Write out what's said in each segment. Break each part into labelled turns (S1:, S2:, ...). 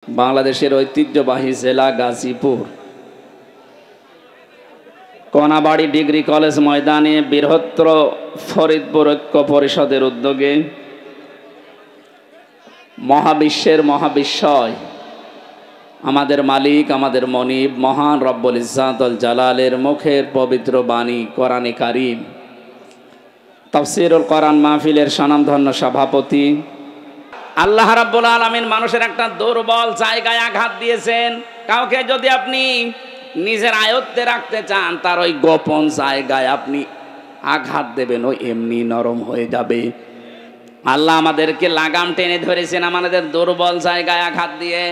S1: বাংলাদেশের ঐতিহ্যবাহী জেলা গাজীপুর কোনাবাড়ি ডিগ্রি কলেজ ময়দানে বৃহত্তর ফরিদপুর ঐক্য পরিষদের উদ্যোগে মহাবিশ্বের মহাবিস্ময় আমাদের মালিক আমাদের মনিব মহান রব্বুল ইজ্জাতুল জালালের মুখের পবিত্র বাণী কোরআনে কারীম তাফসীরুল কোরআন মাহফিলের স্বনামধন্য সভাপতি আল্লাহ রাব্বুল আলামিন মানুষের একটা দুর্বল জায়গায় আঘাত দিয়েছেন। কাউকে যদি আপনি নিজের আয়ত্তে রাখতে চান তার ওই গোপন জায়গায় আপনি আঘাত দেবেন, ওই এমনি নরম হয়ে যাবে। আল্লাহ আমাদেরকে লাগাম টেনে ধরেছেন আমাদের দুর্বল জায়গায় আঘাত দিয়ে।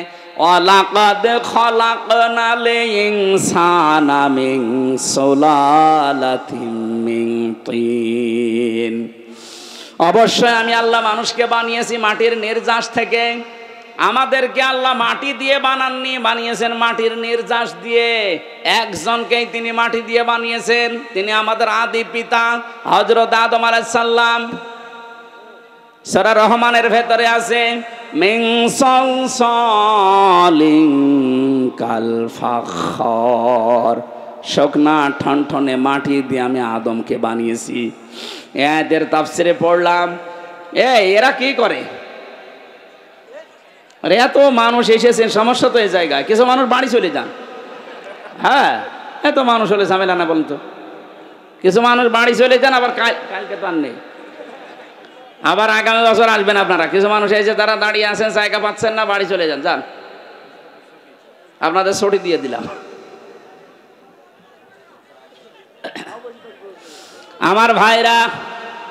S1: ওয়ালাকাদ খলাকনাল ইনসানা মিন সুলালাতিন মিন তিন। অবশ্যই আমি আল্লাহ মানুষকে বানিয়েছি মাটির নির্যাস থেকে। আমাদেরকে আল্লাহ মাটি দিয়ে বানাননি, বানিয়েছেন মাটির নির্যাস দিয়ে। একজনকেই তিনি মাটি দিয়ে বানিয়েছেন, তিনি আমাদের আদি পিতা হযরত আদম আলাইহিস সালাম। সূরা রহমানের ভেতরে আছে মিন সালসালিন কাল ফাখর, শুকনা ঠনঠনে মাটি দিয়ে আমি আদমকে বানিয়েছি। এদের তাফসিরে পড়লাম এরা কি করে, আরে এত মানুষ এসেছেন, সমস্যা তো এই জায়গায়। কিছু মানুষ বাড়ি চলে যান। হ্যাঁ, এত মানুষ হলে ঝামেলা না বলতো। কিছু মানুষ বাড়ি চলে যান, আবার কালকে তো আর নেই, আবার আগামী বছর আসবেন আপনারা। কিছু মানুষ এসে তারা দাঁড়িয়ে আছেন, জায়গা পাচ্ছেন না, বাড়ি চলে যান। যান, আপনাদের ছুটি দিয়ে দিলাম। আমার ভাইরা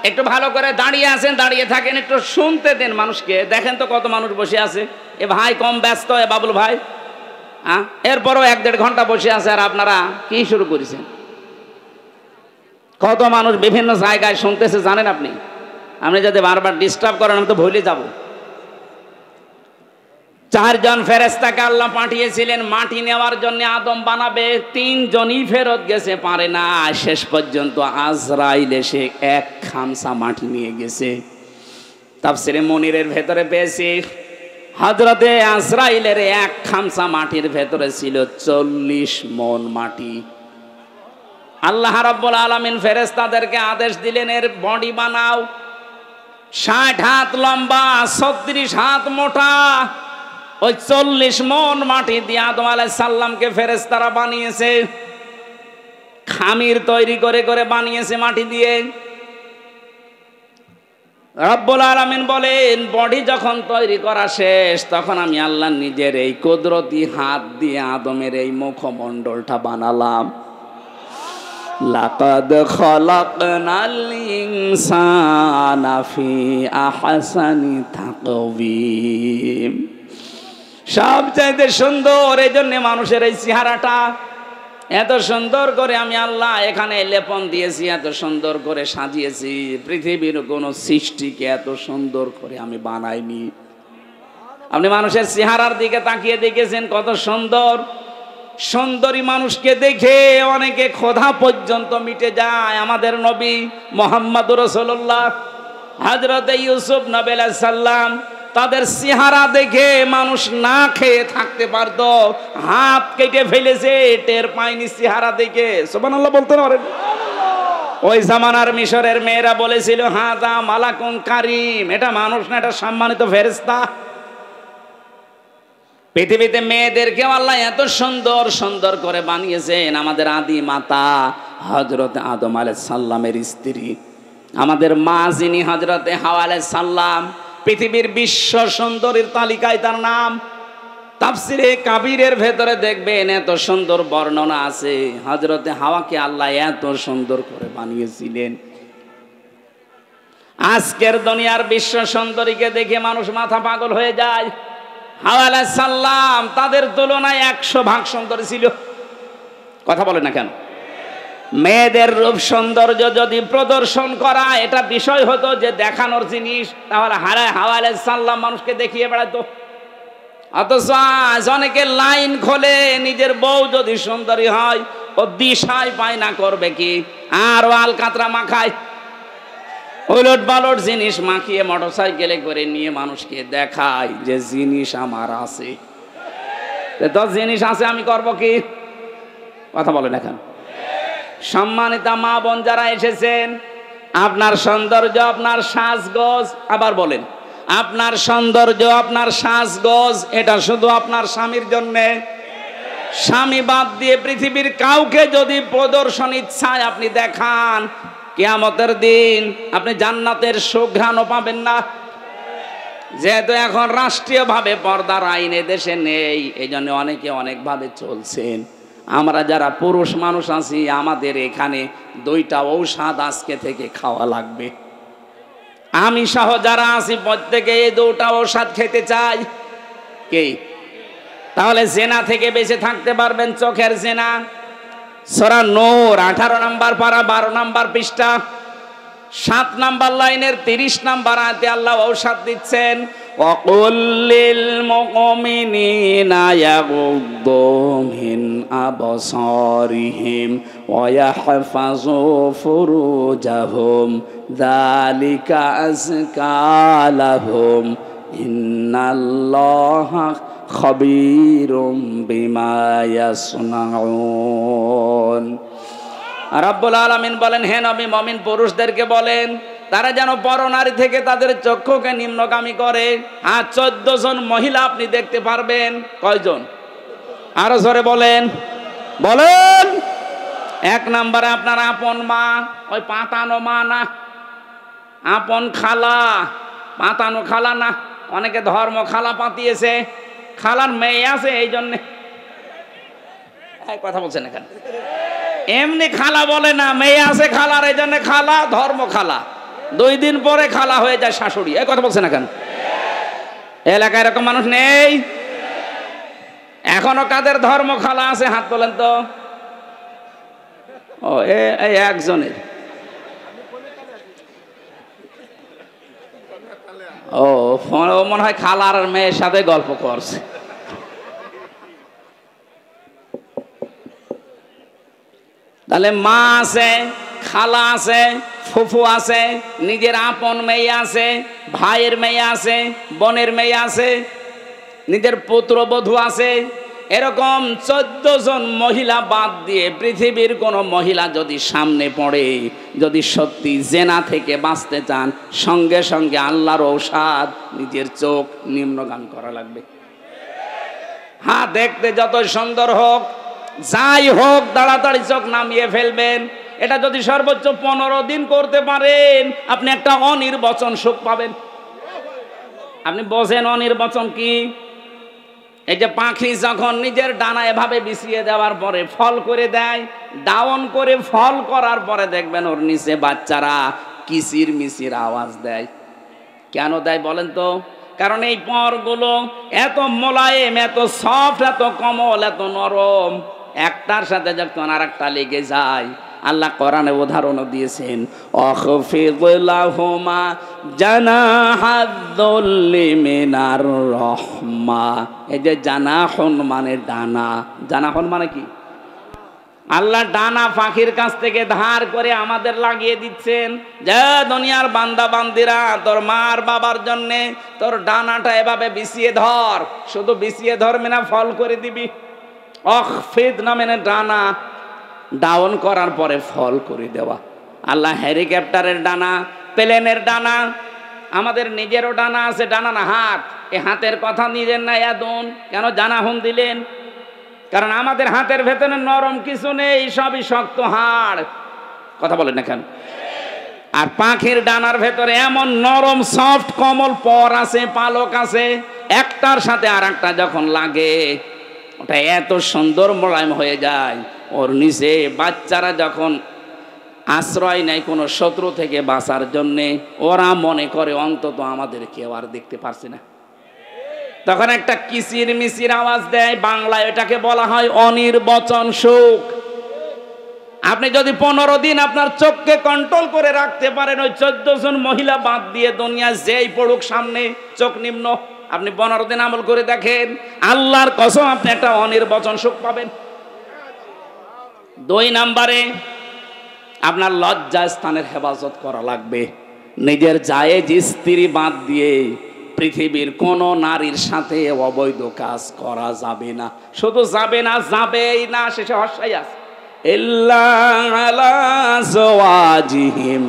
S1: একটু ভালো করে দাঁড়িয়ে আছেন, দাঁড়িয়ে থাকেন, একটু শুনতে দেন মানুষকে। দেখেন তো কত মানুষ বসে আছে। এ ভাই কম ব্যস্ত, এ বাবুল ভাই এরপরও 1-1.5 ঘন্টা বসে আছে, আর আপনারা কি শুরু করেছেন? কত মানুষ বিভিন্ন জায়গায় শুনতেছে জানেন আপনি? আপনি যদি বারবার ডিস্টার্ব করেন আমি তো ভুলে যাব। 4 জন ফেরেশতাকে আল্লাহ পাঠিয়েছিলেন মাটি নেওয়ার জন্য, আদম বানাবে। 3 জনই ফেরত গেছে, পারে না। শেষ পর্যন্ত আজরাইল এসে 1 খামসা মাটি নিয়ে গেছে। তাফসীরে মুনিরের ভেতরে পেয়েছি হযরতে আজরাইলের 1 খামসা মাটির ভেতরে ছিল 40 মণ মাটি। আল্লাহ রাব্বুল আলামিন ফেরেশতাদেরকে আদেশ দিলেন এর বডি বানাও। 60 হাত লম্বা, 36 হাত মোটা। ওই 40 মণ মাটি দিয়ে আদম আলাইহিস সালামকে ফেরেশতারা বানিয়েছে। খামির তৈরি করে করে বানিয়েছে মাটি দিয়ে। রব্বুল আলামিন বলেন বডি যখন তৈরি করা শেষ, তখন আমি আল্লাহ নিজের এই কুদরতি হাত দিয়ে আদমের এই মুখমণ্ডলটা বানালাম। লাকাদ খলাকনাল ইনসানা ফি আহসানি তাকওয়িম। সবচাইতে সুন্দর, এই জন্য মানুষের এই চেহারাটা এত সুন্দর করে আমি আল্লাহ এখানে লেপন দিয়েছি, এত সুন্দর করে সাজিয়েছি। পৃথিবীর কোনো সৃষ্টিকে এত সুন্দর করে আমি বানাইনি। আপনি মানুষের চেহারার দিকে তাকিয়ে দেখেছেন কত সুন্দর? সুন্দরী মানুষকে দেখে অনেকে ক্ষুধা পর্যন্ত মিটে যায়। আমাদের নবী মুহাম্মদুর রাসূলুল্লাহ হযরত ইউসুফ নবী আলাইহিস সালাম, তাদের চেহারা দেখে মানুষ না খেয়ে থাকতে পারত, হাত কেটে ফেলেছে, টের পায়নি চেহারা দেখে। সুবহানাল্লাহ বলতে পারেন? ওই জামানার মিশরের মেয়েরা বলেছিল হাযা মালাকুন কারীম, এটা মানুষ না, এটা সম্মানিত ফেরেশতা। পৃথিবীতে মেয়েদেরকেও আল্লাহ এত সুন্দর সুন্দর করে বানিয়েছেন। আমাদের আদি মাতা হযরত আদম আলাইহিস সালামের স্ত্রী, আমাদের মা যিনি হযরতে হাওয়া আলাইহিস সালাম, পৃথিবীর বিশ্ব সুন্দরীর তালিকায় তার নাম। তাফসিরে কাবীরের ভেতরে দেখবেন এত সুন্দর বর্ণনা আছে, হযরতে হাওয়াকে আল্লাহ এত সুন্দর করে বানিয়েছিলেন। আজকের দুনিয়ার বিশ্ব সুন্দরীকে দেখে মানুষ মাথা পাগল হয়ে যায়। হাওয়া আলাইহিস সালাম তাদের তুলনায় 100 ভাগ সুন্দর ছিল। কথা বলে না কেন? মেয়েদের রূপ সৌন্দর্য যদি প্রদর্শন করা এটা বিষয় হতো যে দেখানোর জিনিস, তাহলে হাওয়া আলাইহিস সালাম মানুষকে দেখিয়ে বেড়াতো। অথচ আজ অনেকে লাইন খোলে, নিজের বউ যদি সুন্দরী হয় ও দিশায় পায় না করবে কি, আর ও আলকাতরা মাখায়। উলট পালট জিনিস মাখিয়ে মোটরসাইকেলে করে নিয়ে মানুষকে দেখায় যে জিনিস আমার আছে। তো জিনিস আছে আমি করব কি? কথা বলেন এখন। সম্মানিতা মা বোন যারা এসেছেন, আপনার সৌন্দর্য, আপনার সাজগোজ, আবার বলেন, আপনার সৌন্দর্য, আপনার সাজগোজ এটা শুধু আপনার স্বামীর জন্যে। স্বামী বাদ দিয়ে পৃথিবীর কাউকে যদি প্রদর্শন ইচ্ছায় আপনি দেখান, কিয়ামতের দিন আপনি জান্নাতের সুঘ্রাণও পাবেন না। যেহেতু এখন রাষ্ট্রীয়ভাবে পর্দার আইন দেশে নেই, এই জন্য অনেকে অনেকভাবে চলছেন। আমরা যারা পুরুষ মানুষ আছি, আমাদের এখানে 2টা ঔষধ আজকে থেকে খাওয়া লাগবে। আমি সহ যারা আছি প্রত্যেকে এই 2টা ঔষধ খেতে চাই। কে? তাহলে জেনা থেকে বেঁচে থাকতে পারবেন। চোখের জেনা, সূরা নূর 18 নম্বর পারা 12 নম্বর পৃষ্ঠা 7 নম্বর লাইনের 30 নম্বর আয়াতে আল্লাহ ঔষধ দিচ্ছেন, ওয়াকুল লিল মুমিনিনা ইয়াগুদ্দু মিন আবসারিহিম ওয়া ইয়াহফাযু ফুরুজাহুম যালিকা আযকা লাহুম ইন্নাল্লাহা খাবীরুম বিমা ইয়াসনাউন। রব্বুল আলামিন বলেন, হে নবী মুমিন পুরুষদেরকে বলেন তারা যেন পরনারী থেকে তাদের চক্ষুকে নিম্নগামী করে। আর 14 জন মহিলা আপনি দেখতে পারবেন। কয়জন? আরো জোরে বলেন, বলেন। 1 নম্বরে আপনার আপন মা, ওই পাতানো মা না, আপন খালা, পাতানো খালা না। অনেকে ধর্ম খালা পাতিয়েছে, খালার মেয়ে আছে এই জন্যে। কথা বলছেন এখানে, এমনি খালা বলে না, মেয়ে আছে খালার, এই জন্য খালা, ধর্ম খালা। 2 দিন পরে খালা হয়ে যায় শাশুড়ি। এই কথা বলছেন এখন। এলাকায় এরকম মানুষ নেই? এখনো কাদের ধর্ম খালা আছে হাত তোলেন তো। ও এই একজনের। ও মনে হয় খালার মেয়ের সাথে গল্প করছে। তাহলে মা আছে, খালা আছে, ফুফু আছে, নিজের আপন মেয়ে আছে, ভাইয়ের মেয়ে আছে, বোনের মেয়ে আছে, নিজের পুত্রবধূ আছে। এরকম 14 জন মহিলা বাদ দিয়ে পৃথিবীর কোনো মহিলা যদি সামনে পড়ে, যদি সত্যি জেনা থেকে বাঁচতে চান, সঙ্গে সঙ্গে আল্লাহর ঔষধ নিজের চোখ নিম্নগামী করা লাগবে। হ্যাঁ, দেখতে যত সুন্দর হোক, যাই হোক, তাড়াতাড়ি চোখ নামিয়ে ফেলবেন। এটা যদি সর্বোচ্চ 15 দিন করতে পারেন, আপনি একটা অনির্বচন সুখ পাবেন। আপনি বোঝেন অনির্বচন কি? এই যে পাখি যখন নিজের ডানা এভাবে বিছিয়ে দেওয়ার পরে ফল করে দেয়, ডাউন করে ফল করার পরে দেখবেন ওর নিচে বাচ্চারা কিচির মিচির আওয়াজ দেয়। কেন দেয় বলেন তো? কারণ এই পরগুলো এত মোলায়েম, এত সফট, এত কোমল, এত নরম, একটার সাথে যখন আরেকটা লেগে যায়। আল্লাহ কোরআনে উদাহরণ দিয়েছেন, আখফিদ লাহুমা জানাহাদ-দুল্লি মিনার রাহমা। এই যে জানাহুন মানে ডানা, জানাহুন মানে কি? আল্লাহ ডানা পাখির কাছ থেকে ধার করে আমাদের লাগিয়ে দিচ্ছেন, যে দুনিয়ার বান্দা বান্দিরা তোর মার বাবার জন্যে তোর ডানাটা এভাবে বিছিয়ে ধর। শুধু বিছিয়ে ধরবে না, ফল করে দিবি। আখফিদ না মানে ডানা ডাউন করার পরে ফল করে দেওয়া। আল্লাহ হেলিকপ্টারের ডানা, প্লেনের ডানা, আমাদের নিজেরও ডানা আছে। ডানা না হাত, এই হাতের কথা নিজের না ইয়াদুন। কেন জানাহুন দিলেন? কারণ আমাদের হাতের ভেতরে নরম কিছু নেই, সবই শক্ত হাড়। কথা বলেন না কেন? আর পাখির ডানার ভেতরে এমন নরম সফট কোমল পর আছে, পালক আছে, একটার সাথে আর একটা যখন লাগে ওটা এত সুন্দর মোলায়েম হয়ে যায়। ওর নিচে বাচ্চারা যখন আশ্রয় নেয় কোনো শত্রু থেকে বাঁচার জন্যে, ওরা মনে করে অন্তত আমাদের কেউ আর দেখতে পারছে না, তখন একটা কিচির মিচির আওয়াজ দেয়। বাংলায় এটাকে বলা হয় অনির্বচন সুখ। আপনি যদি 15 দিন আপনার চোখকে কন্ট্রোল করে রাখতে পারেন, ওই 14 জন মহিলা বাদ দিয়ে দুনিয়া যেই পড়ুক সামনে, চোখ নিম্ন, আপনি 15 দিন আমল করে দেখেন, আল্লাহর কসম আপনি একটা অনির্বচন সুখ পাবেন। 2 নম্বরে আপনার লজ্জা স্থানের হেফাজত করা লাগবে। নিজের জায়েজ স্ত্রী বাদ দিয়ে পৃথিবীর কোন নারীর সাথে অবৈধ কাজ করা যাবে না। শুধু যাবে না, যাবেই না, শেষে হর্ষাই আছে, ইল্লা আলা যাওয়াজিহিম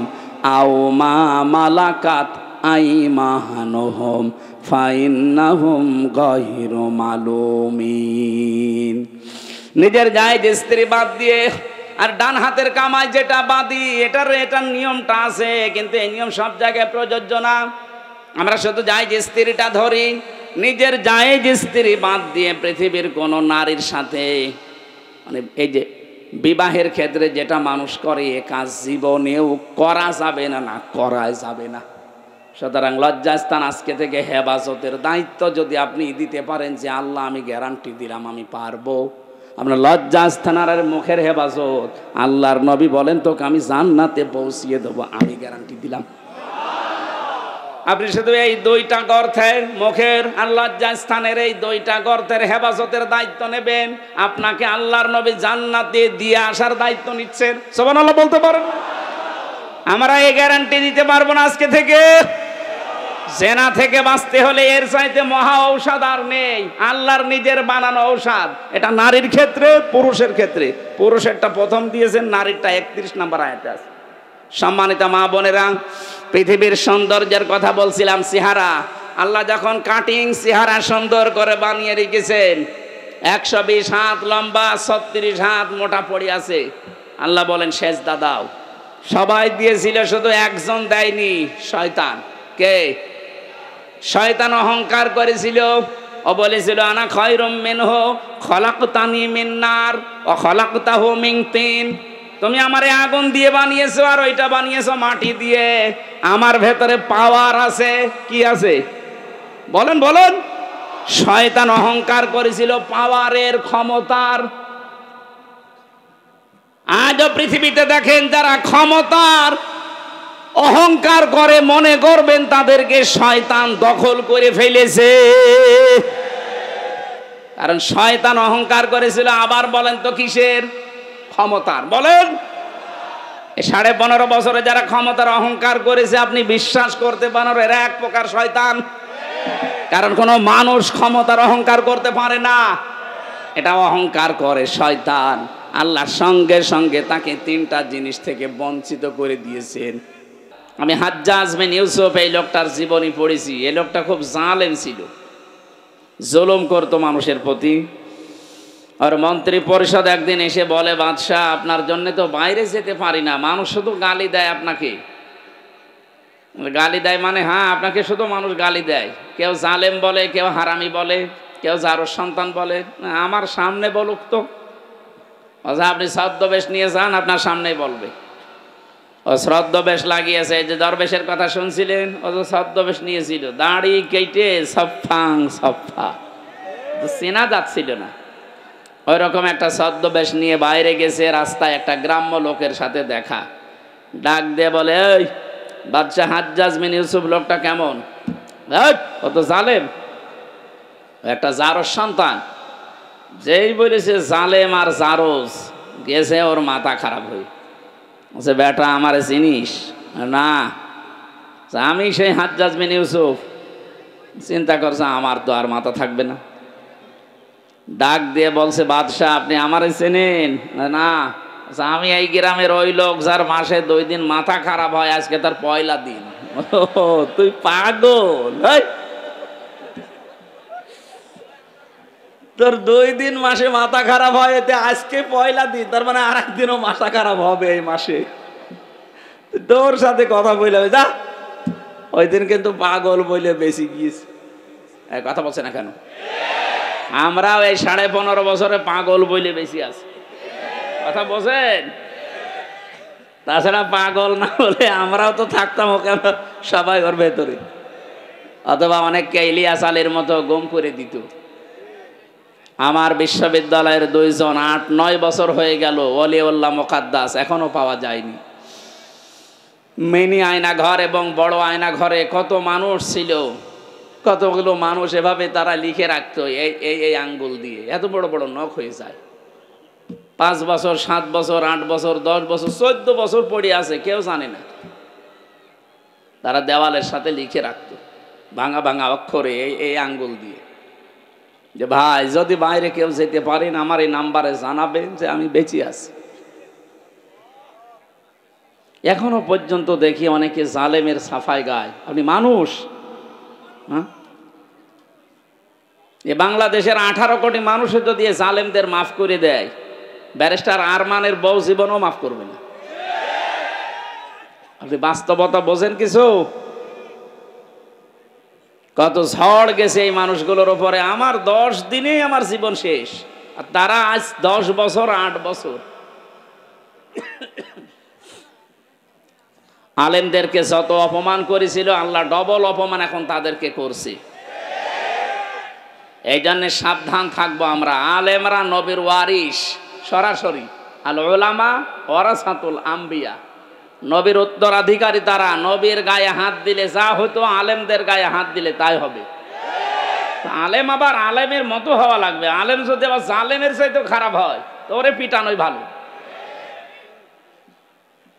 S1: আও মা মালাকাত আইমানুহুম ফাইন্নাহুম গায়রু মালুমিন। নিজের জায়েজ স্ত্রী বাদ দিয়ে আর ডান হাতের কামাই যেটা বাদি, এটার নিয়মটা আছে, কিন্তু এই নিয়ম সব জায়গায় প্রযোজ্য না। আমরা শুধু জায়েজ স্ত্রীটা ধরি, নিজের জায়েজ স্ত্রী বাদ দিয়ে পৃথিবীর কোন নারীর সাথে, মানে এই যে বিবাহের ক্ষেত্রে যেটা মানুষ করে, এ কাজ জীবনেও করা যাবে না, না করা যাবে না। সুতরাং লজ্জাস্থান আজকে থেকে হেফাজতের দায়িত্ব যদি আপনি দিতে পারেন যে আল্লাহ আমি গ্যারান্টি দিলাম আমি পারবো, আপনার লজ্জাস্থানের আর মুখের হেফাজত, আল্লাহর নবী বলেন তোকে আমি জান্নাতে পৌঁছিয়ে দেবো, আমি গ্যারান্টি দিলাম। আপনি শুধু এই দুইটা গর্তের, মুখের আর লজ্জাস্থানের এই দুইটা গর্তের হেফাজতের দায়িত্ব নেবেন, আপনাকে আল্লাহর নবী জান্নাতে দিয়ে আসার দায়িত্ব নিচ্ছেন। সুবহানাল্লাহ বলতে পারেন? আমরা এই গ্যারান্টি দিতে পারবো না আজকে থেকে। জেনা থেকে বাঁচতে হলে এর চাইতে মহা ঔষধ আর নেই, আল্লাহর নিজের বানানো ঔষধ। এটা নারীর ক্ষেত্রে, পুরুষের ক্ষেত্রে। পুরুষেরটা প্রথম দিয়েছেন, নারীরটা 31 নম্বর আয়াতে আছে। সম্মানিত মা বোনেরা, পৃথিবীর সৌন্দর্যের কথা বলছিলাম, চেহারা। আল্লাহ যখন কাটিং চেহারা সুন্দর করে বানিয়ে রেখেছেন, 120 হাত লম্বা, 36 হাত মোটা পড়ে আছে। আল্লাহ বলেন সেজদা দাও। সবাই দিয়েছিল, শুধু একজন দেয়নি, শয়তান। কে? শয়তান অহংকার করেছিল, ও বলেছিল আনা খায়রুম মিনহু খলাকতানি মিন নার ওয়া খলাকতাহু মিন তিন। তুমি আমারে আগুন দিয়ে বানিয়েছো আর ওইটা বানিয়েছো মাটি দিয়ে। আমার ভেতরে পাওয়ার আছে। কি আছে? বলেন বলেন। শয়তান অহংকার করেছিল পাওয়ারের, ক্ষমতার। আজও পৃথিবীতে দেখেন যারা ক্ষমতার অহংকার করে, মনে করবেন তাদেরকে শয়তান দখল করে ফেলেছে। কারণ শয়তান অহংকার করেছিল, আবার বলেন তো কিসের? ক্ষমতার। বলেন, 15.5 বছরে যারা ক্ষমতার অহংকার করেছে, আপনি বিশ্বাস করতে পারেন এরা এক প্রকার শয়তান। কারণ কোনো মানুষ ক্ষমতার অহংকার করতে পারে না, এটা অহংকার করে শয়তান। আল্লাহর সঙ্গে সঙ্গে তাকে 3টা জিনিস থেকে বঞ্চিত করে দিয়েছেন। আমি হাজ্জাজ বিন ইউসুফ এই লোকটার জীবনী পড়েছি। এই লোকটা খুব জালেম ছিল, জুলুম করতো মানুষের প্রতি। আর মন্ত্রী পরিষদ একদিন এসে বলে, বাদশাহ আপনার জন্য তো বাইরে যেতে পারি না, মানুষ শুধু গালি দেয় আপনাকে। গালি দেয় মানে? হ্যাঁ, আপনাকে শুধু মানুষ গালি দেয়। কেউ জালেম বলে, কেউ হারামি বলে, কেউ জারোর সন্তান বলে। আমার সামনে বলুক তো, আপনি ছদ্মবেশ নিয়ে যান, আপনার সামনেই বলবে। ও ছদ্মবেশ লাগিয়েছে, এই যে দরবেশের কথা শুনছিলেন, ও যে ছদ্মবেশ নিয়েছিল, দাড়ি কেটে সফাং সফা, চেনা যাচ্ছিল না। ওই রকম একটা ছদ্মবেশ নিয়ে বাইরে গেছে, রাস্তায় একটা গ্রাম্য লোকের সাথে দেখা। ডাক দিয়ে বলে, এই বাদশাহ হাজ্জাজ বিন ইউসুফ লোকটা কেমন? ও তো জালেম, একটা জারোর সন্তান। যেই বলেছে জালেম আর জারোজ, গেছে ওর মাথা খারাপ হয়ে। বলছে, বেটা আমারে চিনিস না? আমি সেই হাজ্জাজ বিন ইউসুফ। চিন্তা করছে আমার তো আর মাথা থাকবে না। ডাক দিয়ে বলছে, বাদশাহ আপনি আমারে চেনেন না? আমি এই গ্রামের ওই লোক যার মাসে 2 দিন মাথা খারাপ হয়, আজকে তার পয়লা দিন। তুই পাগল? তোর 2 দিন মাসে মাথা খারাপ হয়, এতে আজকে পয়লা দিন, তার মানে আর একদিনও মাথা খারাপ হবে এই মাসে। তোর সাথে কথা বলে যা, ওই দিন কিন্তু পাগল বলে বেশি গিয়েছে। কথা বলছে না কেন? আমরাও এই 15.5 বছরে পাগল বলে বেশি আছে। কথা বলছেন? তাছাড়া পাগল না বলে আমরাও তো থাকতাম ওকে সবাই ওর ভেতরে। অথবা অনেককে ইলিয়াস আলীর মতো গুম করে দিত। আমার বিশ্ববিদ্যালয়ের 2 জন 8-9 বছর হয়ে গেল, ওলিউল্লাহ মুকাদ্দাস, এখনো পাওয়া যায়নি। মিনি আয়না ঘর এবং বড় আয়না ঘরে কত মানুষ ছিল, কতগুলো মানুষ এভাবে তারা লিখে রাখতো এই আঙ্গুল দিয়ে। এত বড় বড় নখ হয়ে যায়। 5 বছর, 7 বছর, 8 বছর, 10 বছর, 14 বছর পড়ে আছে, কেউ জানে না। তারা দেওয়ালের সাথে লিখে রাখতো। ভাঙা ভাঙা অক্ষরে এই আঙ্গুল দিয়ে, যে ভাই যদি বাইরে কেউ যেতে পারেন আমার এই নাম্বারে জানাবেন যে আমি বেঁচে আছি। এখনো পর্যন্ত দেখি অনেকে জালেমের সাফাই গায়। আপনি মানুষ? হ্যাঁ, এ বাংলাদেশের 18 কোটি মানুষের যদি জালেমদের মাফ করে দেয়, ব্যারিস্টার আরমানের বউ জীবনও মাফ করবে না। আপনি বাস্তবতা বোঝেন কিছু? কত ঝড় গেছে এই মানুষগুলোর উপরে। আমার 10 দিনেই আমার জীবন শেষ, আর তারা আজ 10 বছর 8 বছর। আলেমদেরকে যত অপমান করেছিল আল্লাহ ডবল অপমান এখন তাদেরকে করছে। এই জন্য সাবধান থাকবো আমরা। আলেমরা নবীর ওয়ারিস সরাসরি, আল উলামা ওয়ারাসাতুল আম্বিয়া, নবীর উত্তরাধিকারী তারা। নবীর গায়ে হাত দিলে যা হতো আলেমদের গায়ে হাত দিলে তাই হবে। আলেম আবার আলেমের মতো হওয়া লাগবে। আলেম যদি আবার জালেমের চাইতে খারাপ হয় তো ওরে পিটানোই ভালো।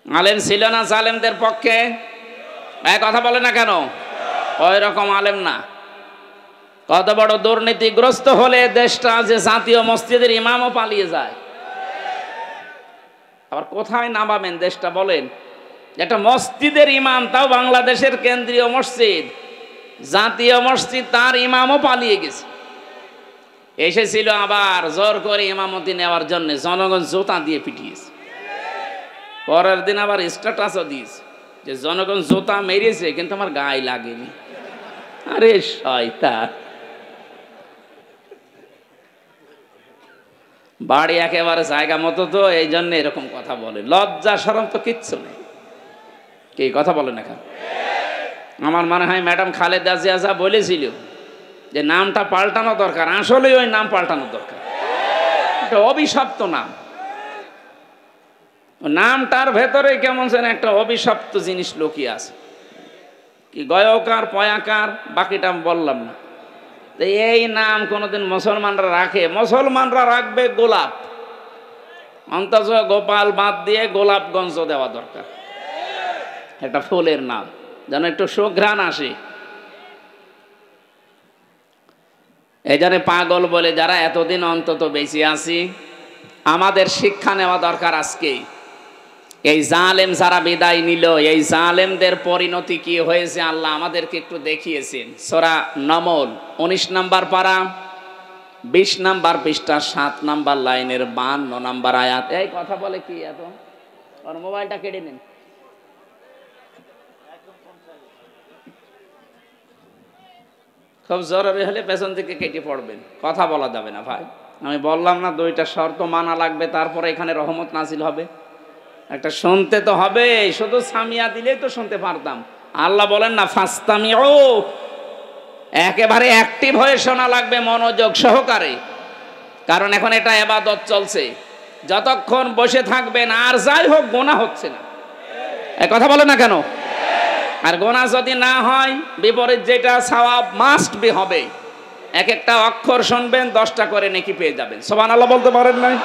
S1: আলেম ছিল না জালেমদের পক্ষে? কথা বলে না কেন? ওই রকম আলেম না। কত বড় দুর্নীতিগ্রস্ত হলে দেশটা যে জাতীয় মসজিদের ইমামও পালিয়ে যায়। আবার কোথায় নামাবেন দেশটা বলেন? একটা মসজিদের ইমাম, তাও বাংলাদেশের কেন্দ্রীয় মসজিদ, জাতীয় মসজিদ, তার ইমামও পালিয়ে গেছে। এসেছিল আবার জোর করে ইমামতি নেওয়ার জন্য, জনগণ জুতা দিয়ে পিটিয়েছে। পরের দিন আবার স্ট্যাটাসও দিয়েছে যে জনগণ জুতা মেরেছে কিন্তু আমার গায়ে লাগেনি। আরে শয়তান, বাড়ি একেবারে জায়গা মতো তো, এই জন্য এরকম কথা বলে। লজ্জা শরম তো কিচ্ছু নেই। কি কথা বলে না কেন? আমার মনে হয় ম্যাডাম খালেদা জিয়া যা বলেছিল যে নামটা পাল্টানো দরকার, আসলে ওই নাম পাল্টানো দরকার। একটা অভিশপ্ত নাম, নামটার ভেতরে কেমন যেন একটা অভিশপ্ত জিনিস লুকিয়ে আছে। কি গয়কার পয়াকার বাকিটা বললাম না। এই নাম কোনোদিন মুসলমানরা রাখে? মুসলমানরা রাখবে গোলাপ, অন্তত গোপাল বাদ দিয়ে গোলাপগঞ্জ দেওয়া দরকার। একটা ফুলের নাম যেন একটু সুঘ্রাণ আসে। এই জন্য পাগল বলে যারা এতদিন অন্তত বেঁচে আছি, আমাদের শিক্ষা নেওয়া দরকার আজকে। এই জালেম যারা বিদায় নিল, এই জালেমদের পরিণতি কি হয়েছে আল্লাহ আমাদেরকে একটু দেখিয়েছেন। সূরা নমল 19 নম্বর পারা 20 নম্বর পৃষ্ঠা 7 নম্বর লাইনের 52 নম্বর আয়াত। এই কথা বলে কি এত? আর মোবাইলটা কেটে নিন। খুব জরুরি হলে পেছন থেকে কেটে পড়বেন, কথা বলা যাবে না ভাই। আমি বললাম না 2টা শর্ত মানা লাগবে, তারপরে এখানে রহমত নাজিল হবে। একটা শুনতে তো হবে, শুধু সামিয়া দিলেই তো শুনতে পারতাম। আল্লাহ বলেন না ফাস্তামিউ, একেবারে অ্যাক্টিভ হয়ে শোনা লাগবে, মনোযোগ সহকারে। কারণ এখন এটা ইবাদত চলছে। যতক্ষণ বসে থাকবেন আর যাই হোক গোনা হচ্ছে না। এই কথা বলে না কেন? আর গোনা যদি না হয়, বিপরীত যেটা সওয়াব মাস্ট বি হবে। এক একটা অক্ষর শুনবেন 10টা করে নেকি পেয়ে যাবেন। সুবহানাল্লাহ বলতে পারেন নাই?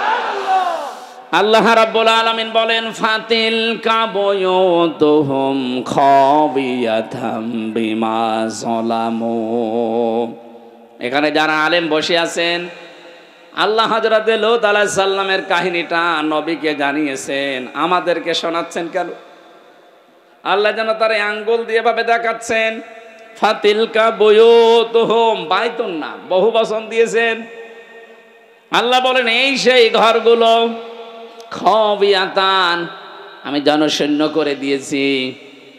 S1: আল্লাহ রাব্বুল আলামিন বলেন ফাতিলকা বুয়ুতুহুম খাবিয়াতাম বিমা যালামু। এখানে যারা আলেম বসে আছেন, আল্লাহ হযরত লূত আলাইহিস সালামের কাহিনীটা নবীকে জানিয়েছেন, আমাদেরকে শোনাচ্ছেন কেন? আল্লাহ যেন তার আঙ্গুল দিয়ে ভাবে দেখাচ্ছেন। ফাতিলকা বুয়ুতুহুম, বাইতুন না, বহু বচন দিয়েছেন। আল্লাহ বলেন এই সেই ঘরগুলো, খাবিয়াতান, আমি জনশূন্য করে দিয়েছি,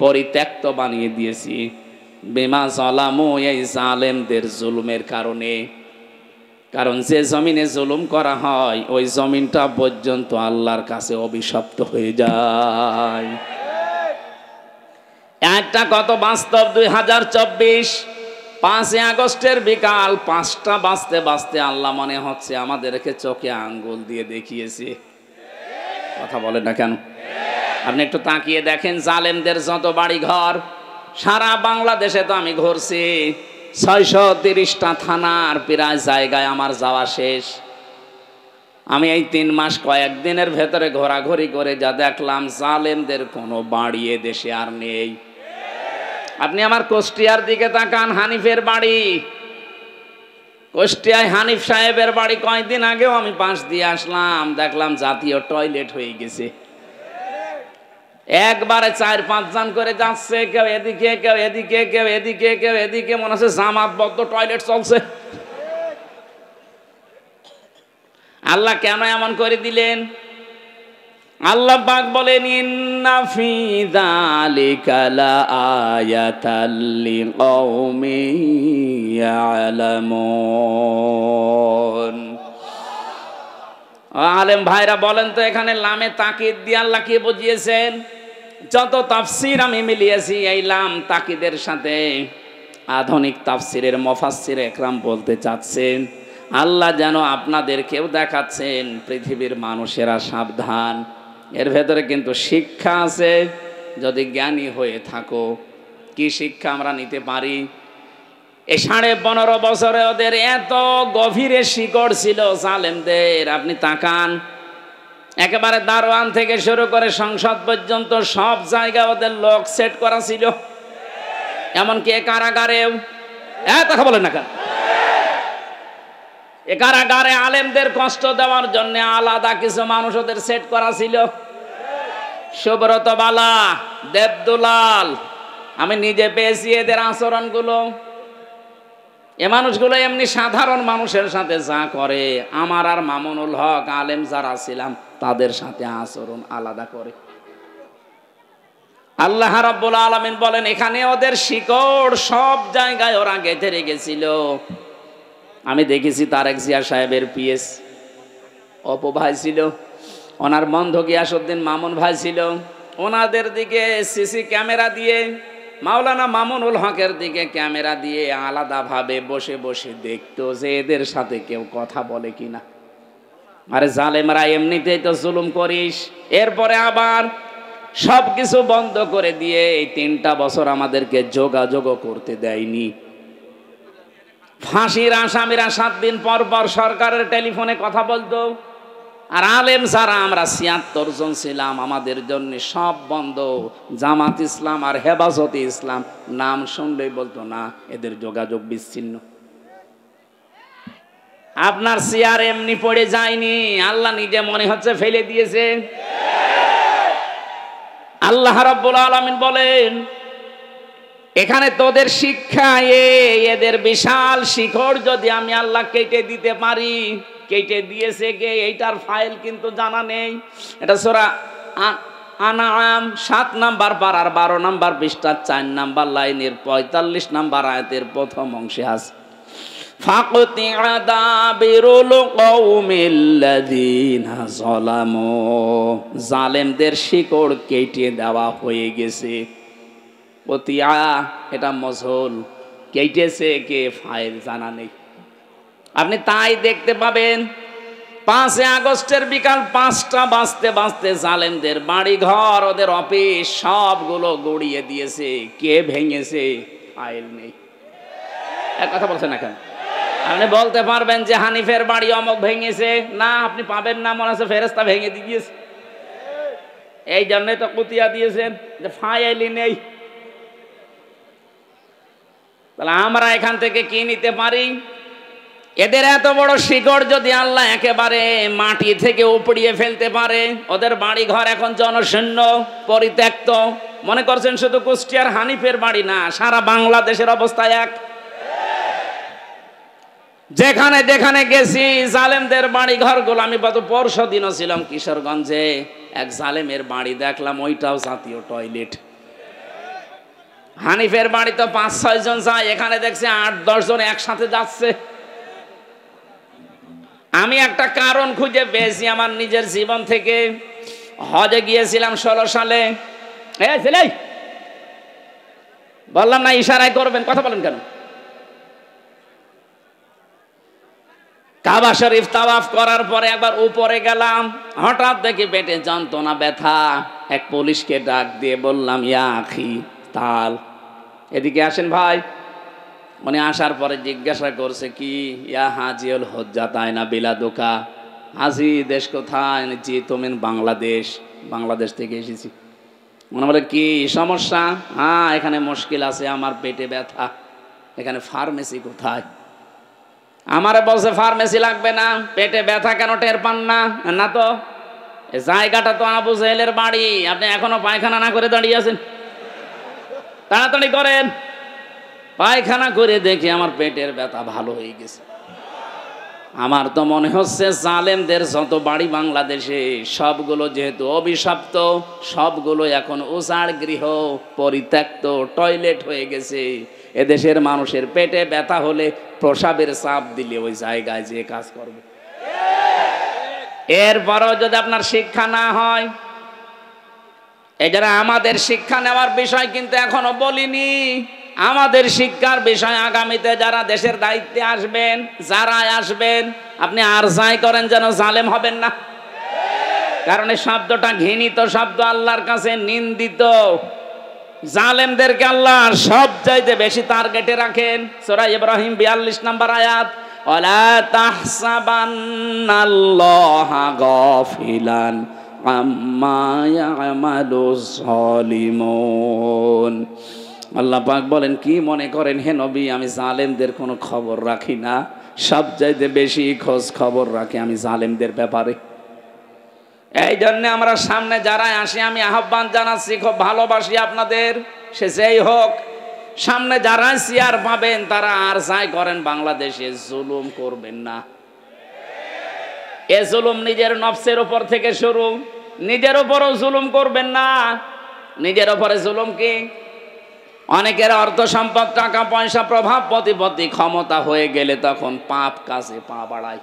S1: পরিত্যক্ত বানিয়ে দিয়েছি। বিমা যালামু, এই জালেমদের জুলুমের কারণে। কারণ যে জমিনে জুলুম করা হয় ওই জমিনটা পর্যন্ত আল্লাহর কাছে অভিশপ্ত হয়ে যায়। একটা কত বাস্তব। 2024 5 আগস্টের বিকাল 5টা বাজতে বাজতে আল্লাহ মনে হচ্ছে আমাদেরকে চোখে আঙ্গুল দিয়ে দেখিয়েছে। কথা বলেন না কেন? আপনি একটু তাকিয়ে দেখেন, জালেমদের যত বাড়ি ঘর সারা বাংলাদেশে তো আমি ঘুরছি, 630টা থানার প্রায় জায়গায় আমার যাওয়া শেষ। আমি এই 3 মাস কয়েকদিনের ভেতরে ঘোরাঘুরি করে যা দেখলাম, জালেমদের কোনো বাড়ি এ দেশে আর নেই। আপনি আমার কুষ্টিয়ার দিকে তাকান, হানিফের বাড়ি কুষ্টিয়ায়। হানিফ সাহেবের বাড়ি কয়েকদিন আগেও আমি পাশ দিয়ে আসলাম, দেখলাম জাতীয় টয়লেট হয়ে গেছে। একবারে 4-5 জন করে যাচ্ছে, কেউ এদিকে কেউ এদিকে কেউ এদিকে কেউ এদিকে, মনে হচ্ছে জামাতবদ্ধ টয়লেট চলছে। আল্লাহ কেন এমন করে দিলেন? আল্লাহ পাক বলেন, ইন্না ফি যালিকা লাআয়াতাল লিকাউমিন ইয়ালামুন। আলেম ভাইরা বলেন তো, এখানে লামে তাকিদ দিয়ে আল্লাহ কি বুঝিয়েছেন? যত তাফসীর আমি মিলিয়েছি, এই লাম তাকিদের সাথে আধুনিক তাফসীরের মুফাসসির একরাম বলতে চাচ্ছেন, আল্লাহ যেন আপনাদেরকেও দেখাচ্ছেন, পৃথিবীর মানুষেরা সাবধান, এর ভেতরে কিন্তু শিক্ষা আছে যদি জ্ঞানী হয়ে থাকো। কি শিক্ষা আমরা নিতে পারি? এই 15.5 বছরে ওদের এত গভীরে শিকড় ছিল জালেমদের। আপনি তাকান, একেবারে দারোয়ান থেকে শুরু করে সংসদ পর্যন্ত সব জায়গায় ওদের লোক সেট করা ছিল, এমনকি কারাগারেও। কথা বলেন না কেন? এ কারাগারে আলেমদের কষ্ট দেওয়ার জন্য আলাদা কিছু মানুষ ওদের সেট করা ছিল। সুব্রত বালা, দেবদুলাল, আমি নিজে পেয়েছি এদের আচরণগুলো। এ মানুষগুলো এমনি সাধারণ মানুষের সাথে যা করে, আমার আর মামুনুল হক আলেম যারা ছিলাম তাদের সাথে আচরণ আলাদা করে। আল্লাহ রাব্বুল আলামিন বলেন, এখানে ওদের শিকড় সব জায়গায় ওরা গেঁথে রেখেছিল। আমি দেখেছি তারেক জিয়া সাহেবের পিএস অপু ভাই ছিল, ওনার বন্ধু গিয়াসউদ্দিন মামুন ভাই ছিল, ওনাদের দিকে সিসি ক্যামেরা দিয়ে, মাওলানা মামুনুল হকের দিকে ক্যামেরা দিয়ে আলাদাভাবে বসে বসে দেখতো যে এদের সাথে কেউ কথা বলে কিনা। আরে জালেমরা, এমনিতেই তো জুলুম করিস, এরপরে আবার সব কিছু বন্ধ করে দিয়ে এই 3টা বছর আমাদেরকে যোগাযোগ করতে দেয়নি। ফাঁসির আসামিরা 7 দিন পর পর সরকারের টেলিফোনে কথা বলতো, আর আলেম যারা আমরা 76 জন ছিলাম, আমাদের জন্য সব বন্ধ। জামাত ইসলাম আর হেফাজতে ইসলাম নাম শুনলেই বলতো না, এদের যোগাযোগ বিচ্ছিন্ন। আপনার চেয়ার এমনি পড়ে যায়নি, আল্লাহ নিজে মনে হচ্ছে ফেলে দিয়েছে। আল্লাহ রাব্বুল আলামিন বলেন, এখানে তোদের শিক্ষা, এদের বিশাল শিকড় যদি আমি আল্লাহ কেটে দিতে পারি। কেটে দিয়েছে কে, এইটার ফাইল কিন্তু জানা নেই। এটা সূরা আনআম 7 নাম্বার পারার 12 নাম্বার পৃষ্ঠার 4 নাম্বার লাইনের 45 নাম্বার আয়াতের প্রথম অংশে আছে, ফাকতিআ দাবিরুল কওমিল্লাযিনা যালামু। জালেমদের শিকড় কেটে দেওয়া হয়ে গেছে। কতিয়া, এটা মজহুল, কেটেছে কে ফাইল জানা নেই। আপনি তাই দেখতে পাবেন 5 আগস্টের বিকাল 5টা বাজতে বাজতে জালেমদের বাড়ি ঘর, ওদের অফিস সবগুলো গড়িয়ে দিয়েছে। কে ভেঙেছে? ফাইল নেই। এক কথা বলছেন না কেন? আপনি বলতে পারবেন যে হানিফের বাড়ি অমুক ভেঙেছে? না, আপনি পাবেন না, মনে হচ্ছে ফেরেশতা ভেঙে দিয়েছে। এই জন্যই তো কুতিয়া দিয়েছেন যে ফাইলই নেই। তাহলে আমরা এখান থেকে কি নিতে পারি? এদের এত বড় শিকড় যদি আল্লাহ একেবারে মাটি থেকে উপড়িয়ে ফেলতে পারে, ওদের বাড়ি ঘর এখন জনশূন্য, পরিত্যক্ত। মনে করছেন শুধু কুষ্টিয়ার হানিফের বাড়ি না, সারা বাংলাদেশের অবস্থা এক। যেখানে যেখানে গেছি জালেমদের বাড়ি ঘরগুলো, আমি গত পরশু দিনও ছিলাম কিশোরগঞ্জে, এক জালেমের বাড়ি দেখলাম, ওইটাও জাতীয় টয়লেট। হানিফের বাড়ি তো 5-6 জন যায়, এখানে দেখছি 8-10 জন একসাথে যাচ্ছে। আমি একটা কারণ খুঁজে পেয়েছি আমার নিজের জীবন থেকে। হজে গিয়েছিলাম 16 সালে। বললাম না ইশারায় করবেন, কথা বলেন কেন? কাবা শরীফ তাওয়াফ করার পরে একবার উপরে গেলাম, হঠাৎ দেখি পেটে যন্ত্রণা, ব্যথা। এক পুলিশকে ডাক দিয়ে বললাম, ইয়া আখি তাল, এদিকে আসেন ভাই। উনি আসার পরে জিজ্ঞাসা করছে, কি? ইয়া হাজিউল হজ্জা তাইনা বিলাদুকা, হাজি দেশ কোথায়? জি তুমি বাংলাদেশ। বাংলাদেশ থেকে এসেছি। মনে বলে কি সমস্যা? হ্যাঁ, এখানে মুশকিল আছে, আমার পেটে ব্যথা। এখানে ফার্মেসি কোথায়? আমারে বলছে ফার্মেসি লাগবে না, পেটে ব্যথা কেন টের পান না? না তো, এই জায়গাটা তো আবু জেহেলের বাড়ি, আপনি এখনো পায়খানা না করে দাঁড়িয়ে আছেন। তাড়াতাড়ি করেন। পায়খানা করে দেখি আমার পেটের ব্যথা ভালো হয়ে গেছে। আমার তো মনে হচ্ছে জালেমদের যত বাড়ি বাংলাদেশে সবগুলো যেহেতু অভিশপ্ত, সবগুলো এখন উজাড় গৃহ, পরিত্যক্ত টয়লেট হয়ে গেছে। এদেশের মানুষের পেটে ব্যথা হলে প্রসাবের চাপ দিলে ওই জায়গায় যে কাজ করবে। এরপরও যদি আপনার শিক্ষা না হয়, এই যারা আমাদের শিক্ষা নেওয়ার বিষয় কিন্তু এখনো বলিনি। আমাদের শিক্ষার বিষয় আগামীতে যারা দেশের দায়িত্বে আসবেন, যারা আসবেন, আপনি আর যাই করেন যেন জালেম হবেন না। কারণ এই শব্দটা ঘৃণিত শব্দ, আল্লাহর কাছে নিন্দিত। জালেমদেরকে আল্লাহ সব চাইতে বেশি টার্গেটে রাখেন। সূরা ইব্রাহিম 42 নম্বর আয়াত, ওয়ালা তাহসাবান্নাল্লাহা গাফিলান আম্মা ইয়ামালুজ জালিমুন। আল্লাহ পাক বলেন, কি মনে করেন হে নবী আমি জালেমদের কোনো খবর রাখি না? সবচাইতে বেশি খোঁজ খবর রাখি আমি জালেমদের ব্যাপারে। এই জন্য আমরা সামনে যারা আসি আমি আহ্বান জানাচ্ছি, খুব ভালোবাসি আপনাদের, সে যেই হোক, সামনে যারা চেয়ার পাবেন তারা আর যাই করেন বাংলাদেশে জুলুম করবেন না। এ জুলুম নিজের নফসের উপর থেকে শুরু, নিজের উপরও জুলুম করবেন না। নিজের উপরে জুলুম কি? অনেকের অর্থ সম্পদ, টাকা পয়সা, প্রভাব প্রতিপত্তি, ক্ষমতা হয়ে গেলে তখন পাপ কাজে পা বাড়ায়।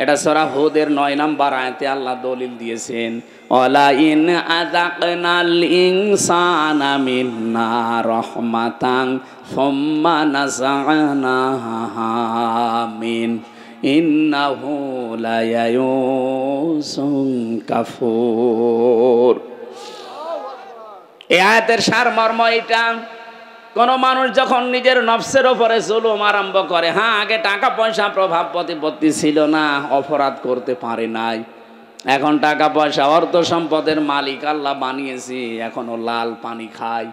S1: এটা সূরা হুদের 9 নম্বর আয়াতে আল্লাহ দলিল দিয়েছেন, ওয়ালা ইন আযাকনাল ইনসানা মিন্না রাহমাতান সুম্মা নাযা'নাহা মিন ইন্নাহু লায়ায়ুসুন কাফুর। এই আয়াতের সারমর্ম এটা, কোন মানুষ যখন নিজের নফসের উপরে জুলুম আরম্ভ করে, হ্যাঁ আগে টাকা পয়সা প্রভাব প্রতিপত্তি ছিল না, অপরাধ করতে পারে নাই, এখন টাকা পয়সা অর্থ সম্পদের মালিক আল্লাহ বানিয়েছি, এখনো লাল পানি খায়,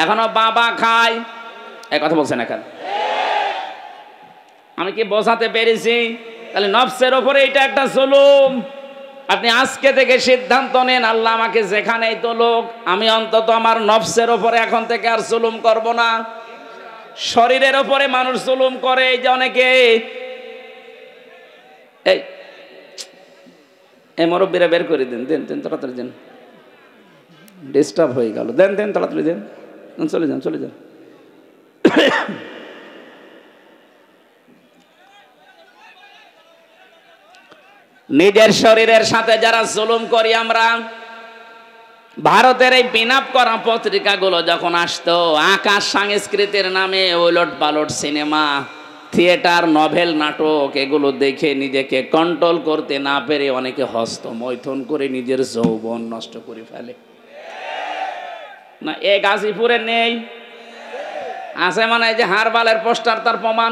S1: এখনো বাবা খায়। এই কথা বলছেন এখন? আমি কি বোঝাতে পেরেছি? তাহলে নফসের উপরে এটা একটা জুলুম। আপনি আজকে থেকে সিদ্ধান্ত নেন, আল্লাহ আমাকে যেখানেই তোলুক, আমি অন্তত আমার নফসের ওপরে এখন থেকে আর জুলুম করব না। শরীরের ওপরে মানুষ জুলুম করে, এই যে অনেকে, এই মুরব্বীরা বের করে দেন, দেন দেন তাড়াতাড়ি দেন, ডিস্টার্ব হয়ে গেল, দেন দেন তাড়াতাড়ি দেন, চলে যান চলে যান। নিজের শরীরের সাথে যারা জুলুম করি আমরা, ভারতের এই পিনআপ করা পত্রিকাগুলো যখন আসতো, আকাশ সংস্কৃতির নামে ওলট পালট সিনেমা, থিয়েটার, নভেল, নাটক, এগুলো দেখে নিজেকে কন্ট্রোল করতে না পেরে অনেকে হস্তমৈথুন করে নিজের যৌবন নষ্ট করে ফেলে। না এ গাজীপুরে নেই? আছে মানে এই যে হারবালের পোস্টার, তার প্রমাণ।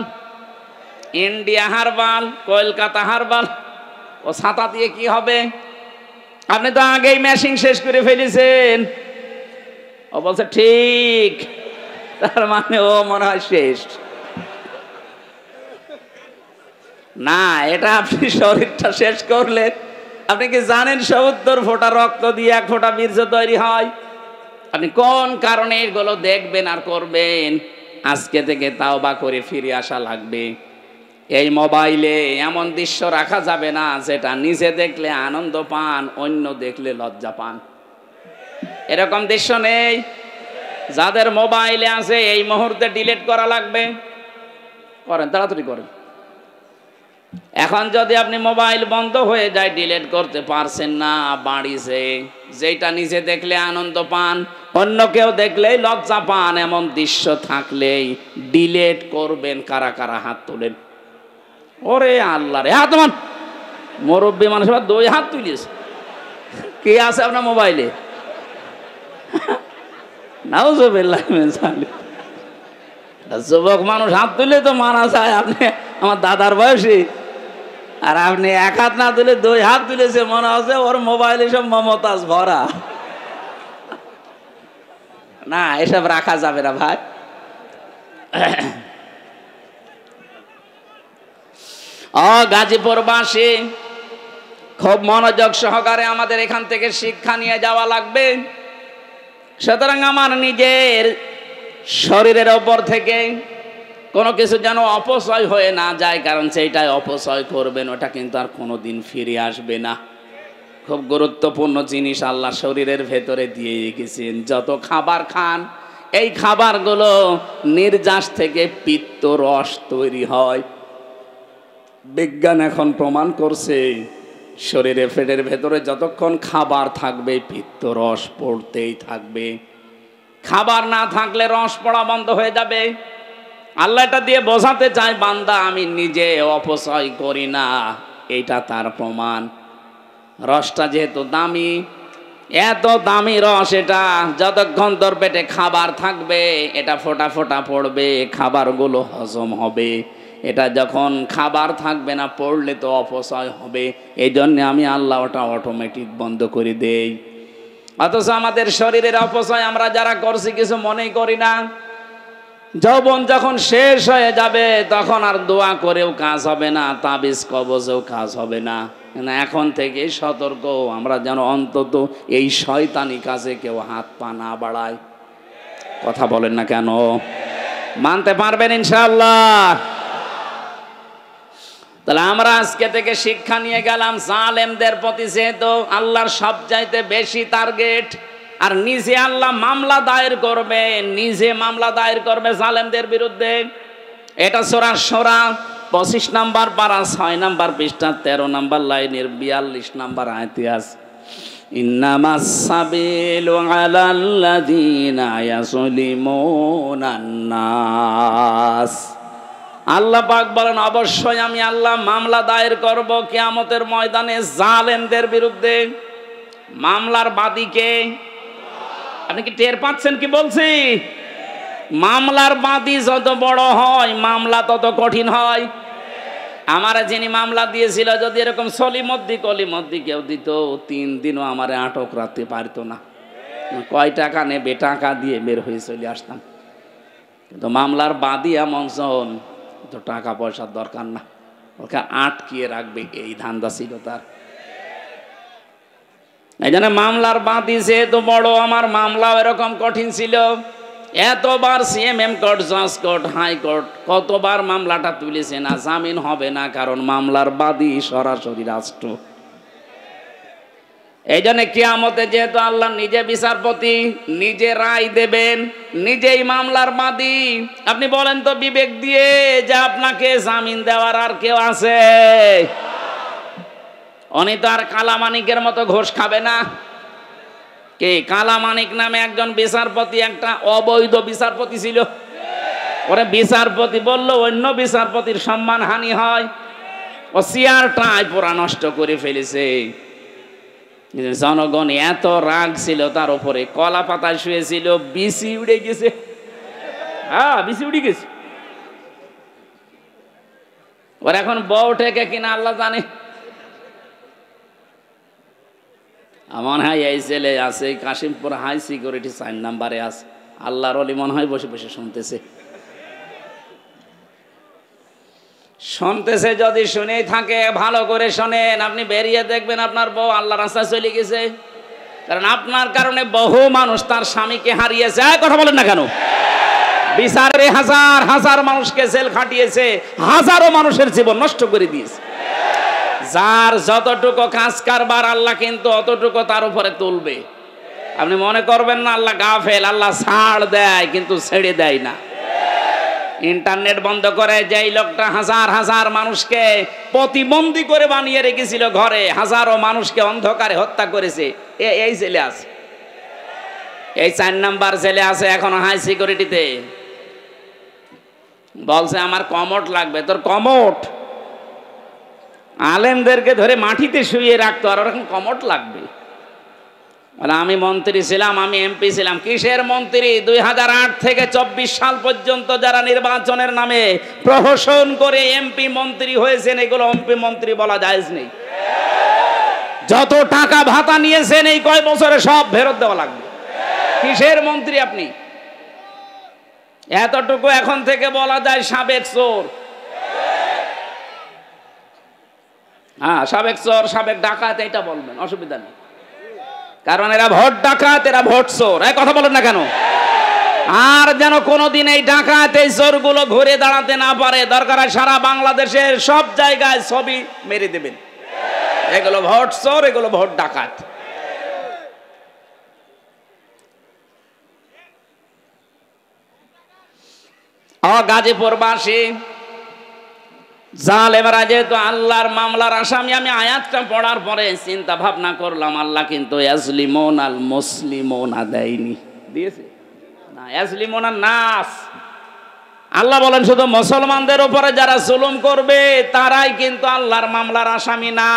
S1: ইন্ডিয়া হারবাল, কলকাতা হারবাল, ও ছাতা দিয়ে কি হবে? আপনি তো আগেই ম্যাশিং শেষ করে ফেলেছেন। ও বলছে ঠিক, তার মানে ও মনে হয় শেষ না। এটা আপনি শরীরটা শেষ করলেন। আপনি কি জানেন ৭০ ফোঁটা রক্ত দিয়ে 1 ফোঁটা বীর্য তৈরি হয়? আপনি কোন কারণে এগুলো দেখবেন আর করবেন? আজকে থেকে তাওবা করে ফিরে আসা লাগবে। এই মোবাইলে এমন দৃশ্য রাখা যাবে না যেটা নিজে দেখলে আনন্দ পান, অন্য দেখলে লজ্জা পান। এরকম দৃশ্য নেই। যাদের মোবাইলে আছে এই মুহূর্তে ডিলিট করা লাগবে। করেন, তাড়াতাড়ি করেন। এখন যদি আপনি মোবাইল বন্ধ হয়ে যায়, ডিলিট করতে পারছেন না, বাড়িছে, যেটা নিজে দেখলে আনন্দ পান, অন্য কেউ দেখলেই লজ্জা পান, এমন দৃশ্য থাকলেই ডিলিট করবেন। কারা কারা হাত তোলেন? ওরে আল্লাহ রে, হাত মান। মুরব্বী মানুষ 2 হাত তুলিস। কে আছে আপনার মোবাইলে? নাউজুবিল্লাহ মিন যালিক। যুবক মানুষ হাত তুলে তো মানা যায়। আপনি আমার দাদার বয়সী, আর আপনি 1 হাত না তুলে 2 হাত তুলেছে, মনে হচ্ছে ওর মোবাইলে সব মমতাজ ভরা। না, এসব রাখা যাবে না ভাই। গাজীপুরবাসী খুব মনোযোগ সহকারে আমাদের এখান থেকে শিক্ষা নিয়ে যাওয়া লাগবে। সুতরাং আমার নিজের শরীরের ওপর থেকে কোনো কিছু যেন অপচয় হয়ে না যায়, কারণ সেইটাই অপচয় করবেন ওটা কিন্তু আর কোনোদিন ফিরে আসবে না। খুব গুরুত্বপূর্ণ জিনিস আল্লাহ শরীরের ভেতরে দিয়ে রেখেছেন। যত খাবার খান, এই খাবারগুলো নির্যাস থেকে পিত্ত রস তৈরি হয়। বিজ্ঞান এখন প্রমাণ করছে শরীরে পেটের ভেতরে যতক্ষণ খাবার থাকবে পিত্ত রস পড়তেই থাকবে। খাবার না থাকলে রস পড়া বন্ধ হয়ে যাবে। আল্লাহ এটা দিয়ে বোঝাতে চায়, বান্দা আমি নিজে অপচয় করি না, এটা তার প্রমাণ। রসটা যেহেতু দামি, এত দামি রস, এটা যতক্ষণ তোর পেটে খাবার থাকবে এটা ফোঁটা ফোঁটা পড়বে, খাবারগুলো হজম হবে। এটা যখন খাবার থাকবে না, পড়লে তো অপচয় হবে। এই জন্যে আমি আল্লাহ ওটা অটোমেটিক বন্ধ করে দেই। অথচ আমাদের শরীরের অপচয় আমরা যারা করছি কিছু মনেই করি না। যৌবন যখন শেষ হয়ে যাবে তখন আর দোয়া করেও কাজ হবে না, তাবিজ কবজেও কাজ হবে না। এখন থেকে সতর্ক, আমরা যেন অন্তত এই শয়তানি কাজে কেউ হাত পা না বাড়ায়। কথা বলেন না কেন? মানতে পারবেন ইনশাআল্লাহ? তাহলে আমরা আজকে থেকে শিক্ষা নিয়ে গেলাম, জালেমদের প্রতি যেহেতু আল্লাহর সবচাইতে বেশি টার্গেট, আর নিজে আল্লাহ মামলা দায়ের করবে, নিজে মামলা দায়ের করবে জালেমদের বিরুদ্ধে। এটা সূরা শুরা 25 নম্বর পারা 6 নম্বর পৃষ্ঠা 13 নম্বর লাইনের 42 নম্বর আয়াতে আছে, ইন্নামাস সাবিলু আলাল্লাযীনা ইয়াযলিমুনান নাস। আল্লাহ পাক বলেন, অবশ্যই আমি আল্লাহ মামলা দায়ের করব কিয়ামতের ময়দানে জালেমদের বিরুদ্ধে। মামলার বাদীকে আপনি কি টের পাচ্ছেন কি বলছি? মামলার বাদী যত বড় হয় মামলা তত কঠিন হয়। আমারে যিনি মামলা দিয়েছিল যদি এরকম সলিমদ্দি কলিমদ্দি কেউ দিত, 3 দিনও আমারে আটক রাখতে পারতো না। কয় টাকা নেবে, টাকা দিয়ে বের হয়ে চলে আসতাম। কিন্তু মামলার বাদী এমন জন, তো টাকা পয়সার দরকার না, ওকে আটকিয়ে রাখবে, এই ধান্দা ছিল তার। এই জন্য মামলার বাদী যেহেতু বড়, আমার মামলাও এরকম কঠিন ছিল। এতবার সিএমএম কোর্ট, জজ কোর্ট, হাইকোর্ট কতবার মামলাটা তুলেছে না, জামিন হবে না, কারণ মামলার বাদী সরাসরি রাষ্ট্র। এই জন্য কিয়ামতে যেহেতু আল্লাহ নিজে বিচারপতি, নিজে রায় দেবেন, নিজেই মামলার বাদী। আপনি বলেন তো বিবেক দিয়ে যে আপনাকে জামিন দেওয়ার আর কেউ আছে? উনি তো আর কালামানিকের মতো ঘোষ খাবে না। কে কালামানিক নামে একজন বিচারপতি, একটা অবৈধ বিচারপতি ছিল। ওরে বিচারপতি বললো অন্য বিচারপতির সম্মান হানি হয়, ও চেয়ারটাই পুরা নষ্ট করে ফেলেছে। জনগণ এত রাগ ছিল তার উপরে, কলা পাতায় শুয়েছিল, বিসি উড়ে গেছে। হ্যাঁ, বিসি উড়ে গেছে। ওর এখন বউ ঠেকে কিনা আল্লাহ জানে। মনে হয় এই ছেলে আছে কাশিমপুর হাই সিকিউরিটি 4 নম্বরে আছে, আল্লাহর ওলি মনে হয় বসে বসে শুনতেছে। শুনতেছে যদি শুনেই থাকে, ভালো করে শোনেন। আপনি বেরিয়ে দেখবেন আপনার বউ আল্লাহর রাস্তায় চলে গেছে, কারণ আপনার কারণে বহু মানুষ তার স্বামীকে হারিয়েছে। কথা বলেন না কেন? বিচারে হাজার হাজার মানুষকে জেল খাটিয়েছে, হাজারো মানুষের জীবন নষ্ট করে দিয়েছে। যার যতটুকু কাজ কারবার আল্লাহ কিন্তু অতটুকু তার উপরে তুলবে। আপনি মনে করবেন না আল্লাহ গাফেল, আল্লাহ ছাড় দেয় কিন্তু ছেড়ে দেয় না। ইন্টারনেট বন্ধ করে যেই লোকটা হাজার হাজার মানুষকে প্রতিবন্ধী করে বানিয়ে রেখেছিল ঘরে, হাজারো মানুষকে অন্ধকারে হত্যা করেছে, এই ছেলে আছে, এই 4 নাম্বার ছেলে আছে এখনো হাই সিকিউরিটিতে। বলছে আমার কমোট লাগবে। তোর কমোট? আলেমদেরকে ধরে মাটিতে শুয়ে রাখতো, আর ওরকম কমোট লাগবে? আমি মন্ত্রী ছিলাম, আমি এমপি ছিলাম। কিসের মন্ত্রী? 2008 থেকে 24 সাল পর্যন্ত যারা নির্বাচনের নামে প্রহসন করে এমপি মন্ত্রী হয়েছেন, এগুলো এমপি মন্ত্রী বলা জায়েজ নেই। যত টাকা ভাতা নিয়েছেন এই কয় বছরে সব ফেরত দেওয়া লাগবে। কিসের মন্ত্রী আপনি? এতটুকু এখন থেকে বলা যায় সাবেক চোর। হ্যাঁ, সাবেক চোর, সাবেক ডাকাত, এটা বলবেন, অসুবিধা নেই। কারণ এরা ভোট ডাকাত, এরা ভোট চোর। এই কথা বলেন না কেন? আর যেন কোনোদিন এই ডাকাত, এই চোরগুলো ঘুরে দাঁড়াতে না পারে। দরকার হয় সারা বাংলাদেশের সব জায়গায় ছবি মেরে দেবেন। এগুলো ভোট চোর, এগুলো ভোট ডাকাত। গাজীপুরবাসী জালেমরা যেহেতু আল্লাহর মামলার আসামি, আমি আয়াতটা পড়ার পরে চিন্তা ভাবনা করলাম, আল্লাহ কিন্তু ইয়াজলিমুন আল মুসলিমুনা দেয়নি, দিয়েছে না, ইয়াজলিমুন আন নাস। আল্লাহ বলেন শুধু মুসলমানদের উপরে যারা জুলুম করবে তারাই কিন্তু আল্লাহর মামলার আসামি না।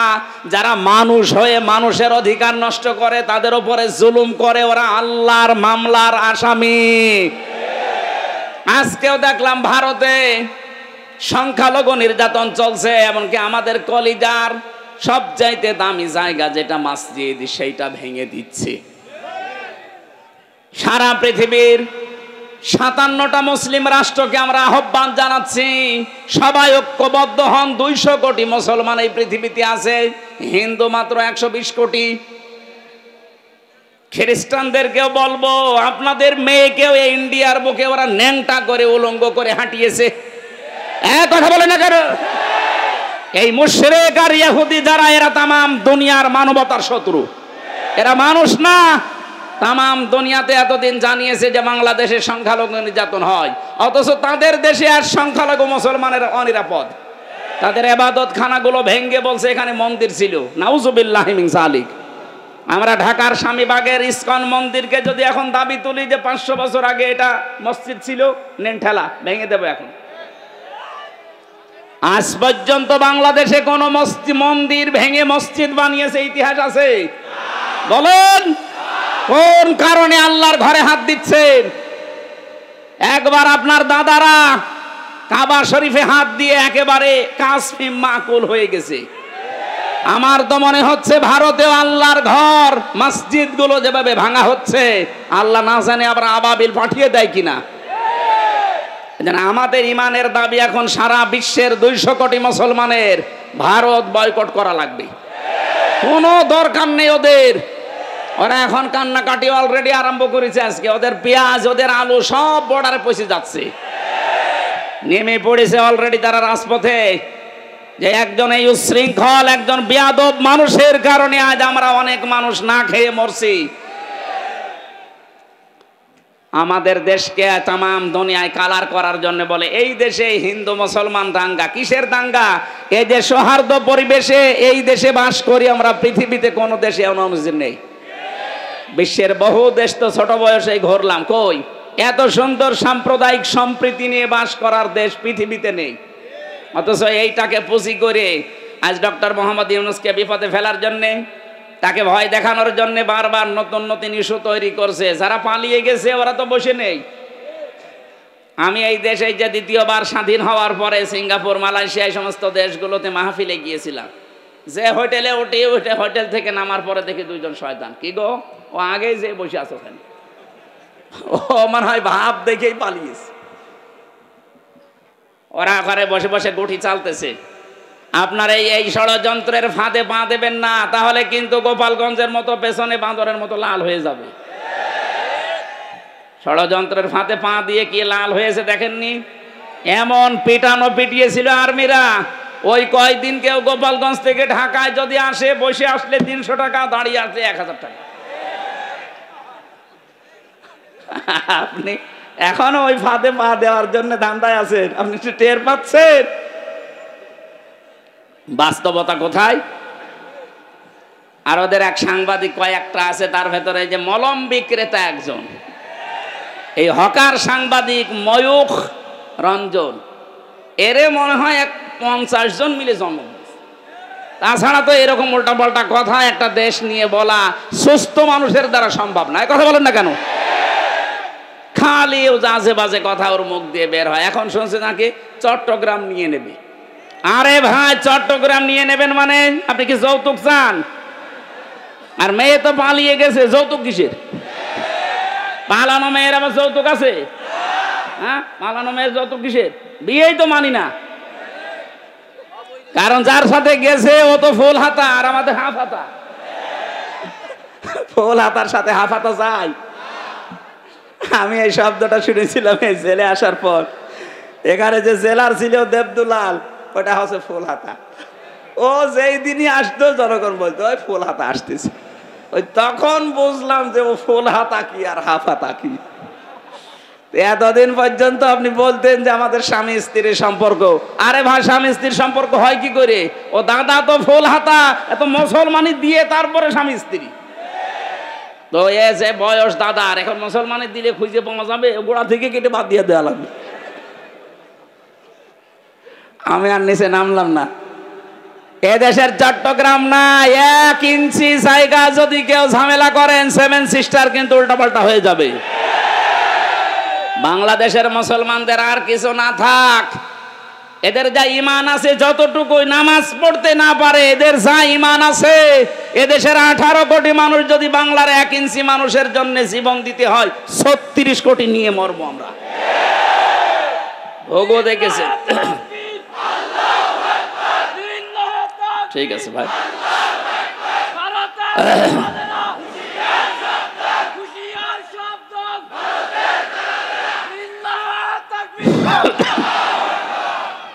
S1: যারা মানুষ হয়ে মানুষের অধিকার নষ্ট করে, তাদের উপরে জুলুম করে, ওরা আল্লাহর মামলার আসামি। আজকেও দেখলাম ভারতে সংখ্যালঘু নির্যাতন চলছে, এমনকি আমাদের কলিজার সবচাইতে দামি জায়গা যেটা মসজিদ, সেইটা ভেঙে দিচ্ছে। সারা পৃথিবীর 57টা মুসলিম রাষ্ট্রকে আমরা আহ্বান জানাচ্ছি, সবাই ঐক্যবদ্ধ হন। 200 কোটি মুসলমান এই পৃথিবীতে আছে, হিন্দু মাত্র 120 কোটি। খ্রিস্টানদেরকেও বলবো, আপনাদের মেয়েকেও ইন্ডিয়ার বুকে ওরা ন্যাংটা করে উলঙ্গ করে হাঁটিয়েছে। কথা বলে না কেন? এই মুশরিক আর ইহুদি যারা, এরা তামাম দুনিয়ার মানবতার শত্রু। এরা মানুষ না। তামাম দুনিয়াতে এতদিন জানিয়েছে যে বাংলাদেশে সংখ্যালঘু নির্যাতন হয়, অথচ তাদের দেশে আর সংখ্যালঘু মুসলমানের অনিরাপদ। তাদের ইবাদত খানাগুলো ভেঙ্গে বলছে এখানে মন্দির ছিল। নাউজুবিল্লাহি মিন যালিক। আমরা ঢাকার স্বামীবাগের ইসকন মন্দিরকে যদি এখন দাবি তুলি যে 500 বছর আগে এটা মসজিদ ছিল, নেন ঠেলা, ভেঙে দেবো এখন। আজ পর্যন্ত বাংলাদেশে কোন মন্দির ভেঙে মসজিদ বানিয়েছে ইতিহাস আছে? বলেন কোন কারণে আল্লাহর ঘরে হাত দিচ্ছেন? একবার আপনার দাদারা কাবা শরীফে হাত দিয়ে একেবারে কাসফিম মাকুল হয়ে গেছে। আমার তো মনে হচ্ছে ভারতেও আল্লাহর ঘর, মসজিদগুলো যেভাবে ভাঙা হচ্ছে, আল্লাহ না জানে আবার আবাবিল পাঠিয়ে দেয় কিনা। আমাদের ইমানের দাবি এখন সারা বিশ্বের 200 কোটি মুসলমানের ভারত বয়কট করা লাগবে। কোনো দরকার নেই ওদের। ওরা এখন কান্নাকাটি অলরেডি আরম্ভ করেছে। আজকে ওদের পেঁয়াজ, ওদের আলু সব বর্ডারে পৌঁছে যাচ্ছে, নেমে পড়েছে অলরেডি তারা রাজপথে। যে একজন এই উশৃঙ্খল, একজন বেয়াদব মানুষের কারণে আজ আমরা অনেক মানুষ না খেয়ে মরছি। আমাদের দেশকে তামাম দুনিয়ায় কালার করার জন্য বলে এই দেশে হিন্দু মুসলমান দাঙ্গা। কিসের দাঙ্গা? এই যে সৌহার্দ্য পরিবেশে এই দেশে বাস করি আমরা, পৃথিবীতে কোনো দেশে অনুমোদন নেই। বিশ্বের বহু দেশ তো ছোট বয়সে ঘুরলাম, কই এত সুন্দর সাম্প্রদায়িক সম্প্রীতি নিয়ে বাস করার দেশ পৃথিবীতে নেই। অথচ এইটাকে পুঁজি করে আজ ডক্টর মোহাম্মদ ইউনূসকে বিপদে ফেলার জন্যে, তাকে ভয় দেখানোর জন্য বারবার নতুন নতুন ইস্যু তৈরি করছে। যারা পালিয়ে গেছে ওরা তো বসে নেই। আমি এই দেশে যে দ্বিতীয়বার স্বাধীন হওয়ার পরে সিঙ্গাপুর, মালয়েশিয়া এই সমস্ত দেশগুলোতে মাহফিলে গিয়েছিলাম। যে হোটেলে উঠে হোটেল থেকে নামার পরে দেখি 2জন শয়তান। কি গো, ও আগেই যে বসে আছে ওখানে, ও মনে হয় ভাব দেখেই পালিয়েছে। ওরা ঘরে বসে বসে গুটি চালতেছে। আপনার এই ষড়যন্ত্রের ফাঁদে পা দেবেন না, তাহলে কিন্তু গোপালগঞ্জের মতো পেছনে বাঁদরের মতো লাল হয়ে যাবে। ষড়যন্ত্রের ফাঁদে পা দিয়ে কি লাল হয়েছে দেখেননি? এমন পিটানো পিটিয়েছিল আর্মিরা। ওই কয়দিন কেউ গোপালগঞ্জ থেকে ঢাকায় যদি আসে, বসে আসলে 300 টাকা, দাঁড়িয়ে আসলে 1000 টাকা। আপনি এখনো ওই ফাঁদে পা দেওয়ার জন্য ধান্দায় আছেন, আপনি টের পাচ্ছেন বাস্তবতা কোথায়? আর ওদের এক সাংবাদিক কয়েকটা আছে, তার ভেতরে যে মলম বিক্রেতা একজন, এই হকার সাংবাদিক ময়ূখ রঞ্জন, এরে মনে হয় 50 জন মিলে জন্ম। তাছাড়া তো এরকম উল্টা পাল্টা কথা একটা দেশ নিয়ে বলা সুস্থ মানুষের দ্বারা সম্ভব না। কথা বলেন না কেন? খালি আজে বাজে কথা ওর মুখ দিয়ে বের হয়। এখন শুনছে নাকি চট্টগ্রাম নিয়ে নেবে। আরে ভাই, চট্টগ্রাম নিয়ে নেবেন মানে আপনি কি যৌতুক চান? আর মেয়ে তো পালিয়ে গেছে, যৌতুক কিসের? পালানো মেয়ের আবার যৌতুক আছে? হ্যাঁ, পালানো মেয়ের যৌতুক কিসের? বিয়েই তো মানি না, কারণ যার সাথে গেছে ও তো ফুল হাতা আর আমাদের হাফ হাতা। ফুল হাতার সাথে হাফ হাতা যায়? আমি এই শব্দটা শুনেছিলাম এই জেলে আসার পর। এখানে যে জেলার ছিল দেবদুলাল, ওটা হচ্ছে ফুল হাতা। ও যেই দিনই আসতো জনগণ বলতো ওই ফুল হাতা আসতেছে। ওই তখন বুঝলাম যে ও ফুল হাতা কি আর হাফ হাতা কি। এতদিন পর্যন্ত আপনি বলতেন যে আমাদের স্বামী স্ত্রীর সম্পর্ক। আরে ভাই, স্বামী স্ত্রীর সম্পর্ক হয় কি করে? ও দাদা তো ফুল হাতা, এত মুসলমানি দিয়ে তারপরে স্বামী স্ত্রী। তো এ যে বয়স দাদার, এখন মুসলমানি দিলে খুঁজে পাওয়া যাবে? গোড়া থেকে কেটে বাদ দিয়ে দেওয়া লাগবে। আমি আর নিচে নামলাম না। এদেশের চট্টগ্রাম না, 1 ইঞ্চি জায়গা যদি কেউ ঝামেলা করেন, 7 সিস্টার কিন্তু উল্টাপাল্টা হয়ে যাবে। বাংলাদেশের মুসলমানদের আর কিছু না থাক, এদের যা ঈমান আছে যতটুকু নামাজ পড়তে না পারে, এদের যা ঈমান আছে, এদেশের 18 কোটি মানুষ যদি বাংলার 1 ইঞ্চি মানুষের জন্য জীবন দিতে হয়, 36 কোটি নিয়ে মরবো আমরা। ভোগও দেখেছে। ঠিক আছে ভাই।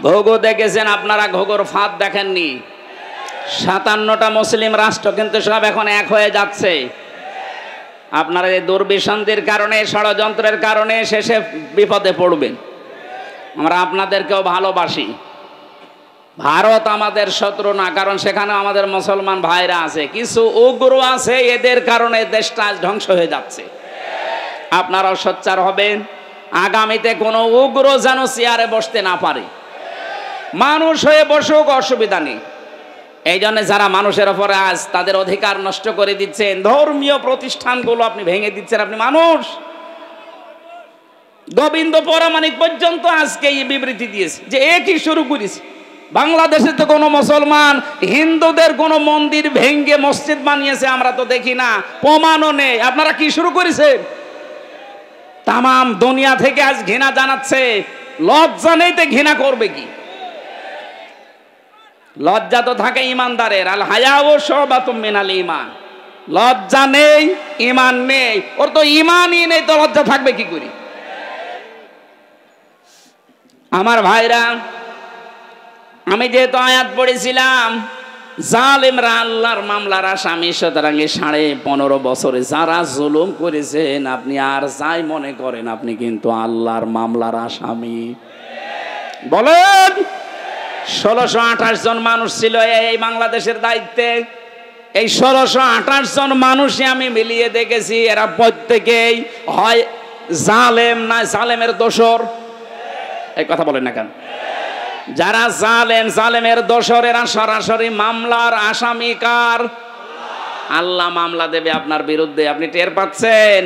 S1: ঘোগো দেখেছেন আপনারা? ঘোগোর ফাঁদ দেখেননি? 57টা মুসলিম রাষ্ট্র কিন্তু সব এখন এক হয়ে যাচ্ছে। আপনারা এই দুর্বিসন্ধির কারণে, ষড়যন্ত্রের কারণে শেষে বিপদে পড়বেন। আমরা আপনাদেরকেও ভালোবাসি। ভারত আমাদের শত্রু না, কারণ সেখানে আমাদের মুসলমান ভাইরা আছে। কিছু উগ্র আছে, এদের কারণে দেশটা ধ্বংস হয়ে যাচ্ছে। আপনারাও সোচ্চার হবেন, আগামীতে কোনো উগ্র যেন চেয়ারে বসতে না পারে। মানুষ হয়ে বসুক, অসুবিধা নেই। এই জন্য যারা মানুষের উপরে আজ তাদের অধিকার নষ্ট করে দিচ্ছেন, ধর্মীয় প্রতিষ্ঠানগুলো আপনি ভেঙে দিচ্ছেন, আপনি মানুষ। গোবিন্দ পরামানিক পর্যন্ত আজকে এই বিবৃতি দিয়েছে যে একই শুরু করেছে। বাংলাদেশে তো কোনো মুসলমান হিন্দুদের কোনো মন্দির ভেঙে মসজিদ বানিয়েছে আমরা তো দেখি না, প্রমাণও নেই। আপনারা কি শুরু করেছেন? তামাম দুনিয়া থেকে আজ ঘৃণা জানাচ্ছে। লজ্জা নেই তো ঘৃণা করবে কি? লজ্জা তো থাকে ইমানদারের। আল হায়াউ শুবাতুম মিনাল ঈমান। লজ্জা নেই, ঈমান নেই। ওর তো ঈমানই নেই, তো লজ্জা থাকবে কি করে? আমার ভাইরা, আমি যেহেতু আয়াত পড়েছিলাম, জালেমরা আল্লাহর মামলার আসামি, সুতরাং 15.5 বছরে যারা জুলুম করেছেন, আপনি আর যাই মনে করেন, আপনি কিন্তু আল্লাহর মামলার আসামি। বলেন, 1628 জন মানুষ ছিল এই বাংলাদেশের দায়িত্বে। এই 1628 জন মানুষই আমি মিলিয়ে দেখেছি, এরা প্রত্যেকেই হয় জালেম না জালেমের দোসর। এই কথা বলেন না কেন? যারা জালেম, জালেমের দোসর, এরা সরাসরি মামলার আসামি কার? আল্লাহ মামলা দেবে আপনার বিরুদ্ধে। আপনি টের পাচ্ছেন?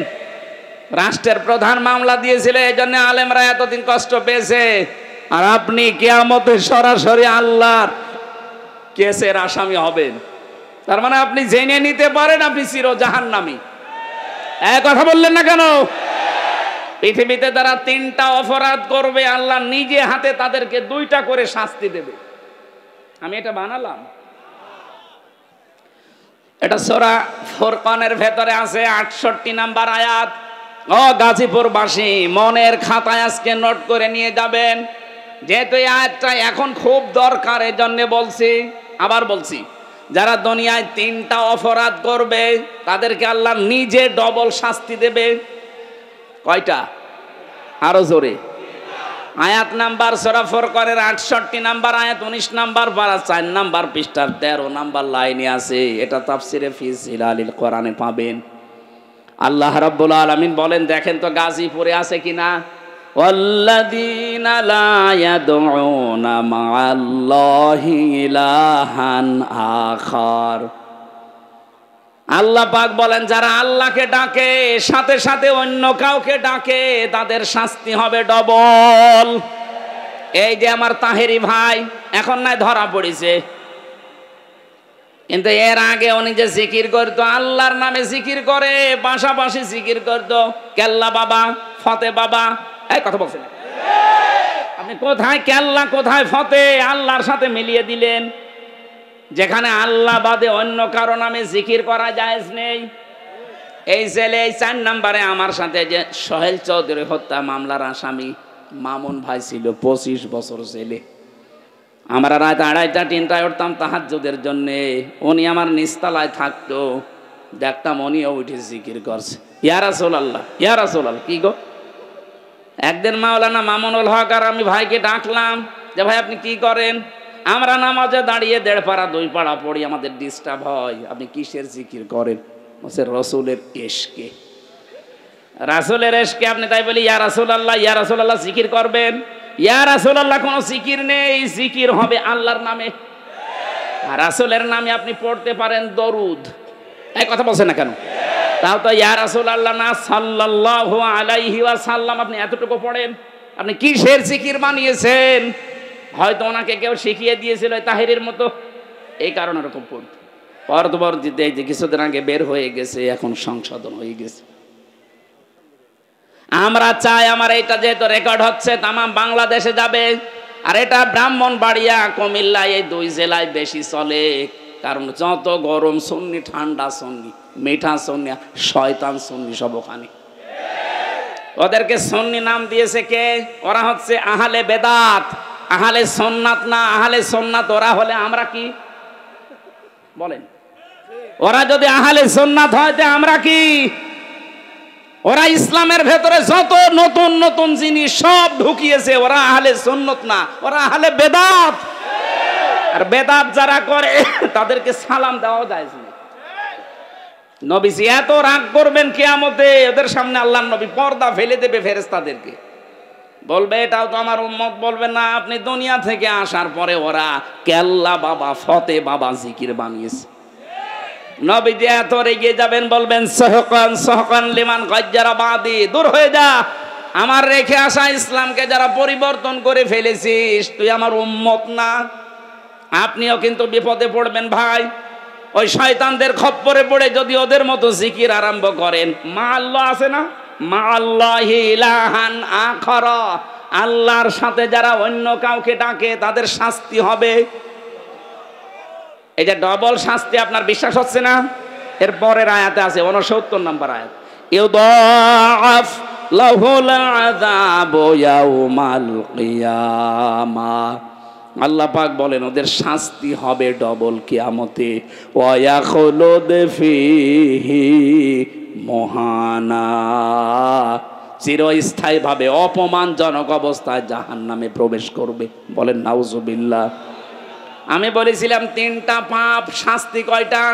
S1: রাষ্ট্রের প্রধান মামলা দিয়েছিল, এই জন্য আলেমরা এতদিন কষ্ট পেয়েছে। আর আপনি কিয়ামতে সরাসরি আল্লাহর কেসের আসামি হবেন। তার মানে আপনি জেনে নিতে পারেন আপনি চির জাহান্নামী। কথা বললেন না কেন? পৃথিবীতে যারা 3টা অপরাধ করবে, আল্লাহ নিজে হাতে তাদেরকে 2টা করে শাস্তি দেবে। আমি এটা বানালাম, এটা সূরা ফুরকানের ভেতরে আছে, 68 নাম্বার আয়াত। ও গাজীপুরবাসী, মনের খাতায় আজকে নোট করে নিয়ে যাবেন, যেহেতু এই আয়াতটা এখন খুব দরকার, এই জন্য বলছি। আবার বলছি, যারা দুনিয়ায় 3টা অপরাধ করবে তাদেরকে আল্লাহ নিজে ডবল শাস্তি দেবে। কয়টা? আরো জোরে। আয়াত নাম্বার সূরা ফুরকানের 68 নাম্বার আয়াত, 19 নাম্বার পারা, 4 নাম্বার পৃষ্ঠার 13 নাম্বার লাইনে আছে। এটা তাফসিরে ফি জিলালিল কোরআনে পাবেন। আল্লাহ রাব্বুল আলামিন বলেন, দেখেন তো গাজীপুরে আছে কিনা। ওয়াল্লাযীনা লা ইয়াদউনা মা'আল্লাহি ইলাহান আখার। আল্লাহ পাক বলেন, যারা আল্লাহকে ডাকে সাথে সাথে অন্য কাউকে ডাকে, তাদের শাস্তি হবে ডবল। এই যে আমার তাহেরি ভাই এখন নাই ধরা পড়েছে, কিন্তু এর আগে উনি যে জিকির করতো, আল্লাহর নামে জিকির করে, পাশাপাশি জিকির করতো কেল্লা বাবা, ফতে বাবা। এই কথা বলছেন আপনি, কোথায় কেল্লা কোথায় ফতে আল্লাহর সাথে মিলিয়ে দিলেন। যেখানে আল্লাহ বাদে অন্য কারো নামে জিকির করা জায়েজ নেই। এই ছেলে এই 4 নম্বরে আমার সাথে যে সোহেল চৌধুরী হত্যা মামলার আসামি মামুন ভাই ছিল, 25 বছর ছেলে। আমরা রাত 2:30টা 3টায় উঠতাম তাহাজ্জুদের জন্যে, উনি আমার নিচতলায় থাকতো, দেখতাম উনিও উঠে জিকির করছে, ইয়া রাসূলুল্লাহ ইয়া রাসূলুল্লাহ। কি গো, একদিন মাওলানা মামুনুল হক আর আমি ভাইকে ডাকলাম যে ভাই আপনি কি করেন? আমরা নামাজে দাঁড়িয়ে 1.5 পারা 2 পারা পড়ি, আমাদের ডিস্টার্ব হয়, আপনি কিসের জিকির করেন? বলছে রসুলের ইশকে। রাসূলের ইশকে আপনি তাই বলি ইয়া রাসূলুল্লাহ ইয়া রাসূলুল্লাহ জিকির করবেন? ইয়া রাসূলুল্লাহ কোনো জিকির নেই, জিকির হবে আল্লাহর নামে। আর রাসূলের নামে আপনি পড়তে পারেন দরুদ। এই কথা বলছেন না কেন? তাও তো ইয়া রাসূলুল্লাহ না, সাল্লাল্লাহু আলাইহি ওয়াসাল্লাম আপনি এতটুকু পড়েন। আপনি কিসের জিকির বানিয়েছেন? হয়তো ওনাকে কেউ শিখিয়ে দিয়েছিল তাহিরের মতো, এই কারণে এরকম পড়তো। পরবর্তীতে যে কিছুদিন আগে বের হয়ে গেছে, এখন সংশোধন হয়ে গেছে। আমরা চাই আমার এইটা যেহেতু রেকর্ড হচ্ছে তাম বাংলাদেশে যাবে, আর এটা ব্রাহ্মণবাড়িয়া কুমিল্লা এই 2 জেলায় বেশি চলে। কারণ যত গরম সুন্নি, ঠান্ডা সুন্নি, মিঠা সুন্নি, শয়তান সুন্নি সব ওখানে। ওদেরকে সুন্নি নাম দিয়েছে কে? ওরা হচ্ছে আহলে বেদাত, আহলে সুন্নাত না। আহলে সুন্নাত ওরা হলে আমরা কি বলেন? ওরা যদি আহলে সুন্নাত হয় তে আমরা কি? ওরা ইসলামের ভেতরে যত নতুন নতুন জিনিস সব ঢুকিয়েছে, ওরা আহলে সুন্নাত না, ওরা আহলে বেদাত। আর বেদাত যারা করে তাদেরকে সালাম দেওয়া যায় না। নবীজি এত রাগ করবেন কিয়ামতে, ওদের সামনে আল্লাহর নবী পর্দা ফেলে দেবে ফেরেশতাদেরকে, বলবে এটাও তো আমার উম্মত। বলবে না, আপনি দুনিয়া থেকে আসার পরে ওরা কেল্লা বাবা, ফতে বাবা জিকির বানিয়েছে। নবীজি এত রেগে যাবেন, বলবেন সহকান সহকান লিমান গাজ্জারা বাদি, দূর হয়ে যা, আমার রেখে আসা ইসলামকে যারা পরিবর্তন করে ফেলেছিস তুই আমার উম্মত না। আপনিও কিন্তু বিপদে পড়বেন ভাই। ওই শয়তানদের খপ্পরে পড়ে যদি ওদের মতো জিকির আরম্ভ করেন, মা আল্লাহ আছে না, মা আল্লাহি ইলাহান আখর, আল্লাহর সাথে যারা অন্য কাউকে ডাকে তাদের শাস্তি হবে। এই যে ডবল শাস্তি, আপনার বিশ্বাস হচ্ছে না? এর পরের আয়াতে আছে 69 নম্বর আয়াত, ইউদাআফ লাহুল আযাবু ইয়াউমাল কিয়ামাহ। আল্লাহ পাক বলেন ওদের শাস্তি হবে ডবল কিয়ামতে। ওয়া ইয়াখলুদ ফীহি মুহানা, চিরস্থায়ীভাবে অপমানজনক অবস্থায় জাহান্নামে প্রবেশ করবে। বলেন নাউজুবিল্লাহ। আমি বলেছিলাম 3টা পাপ, শাস্তি কয়টা?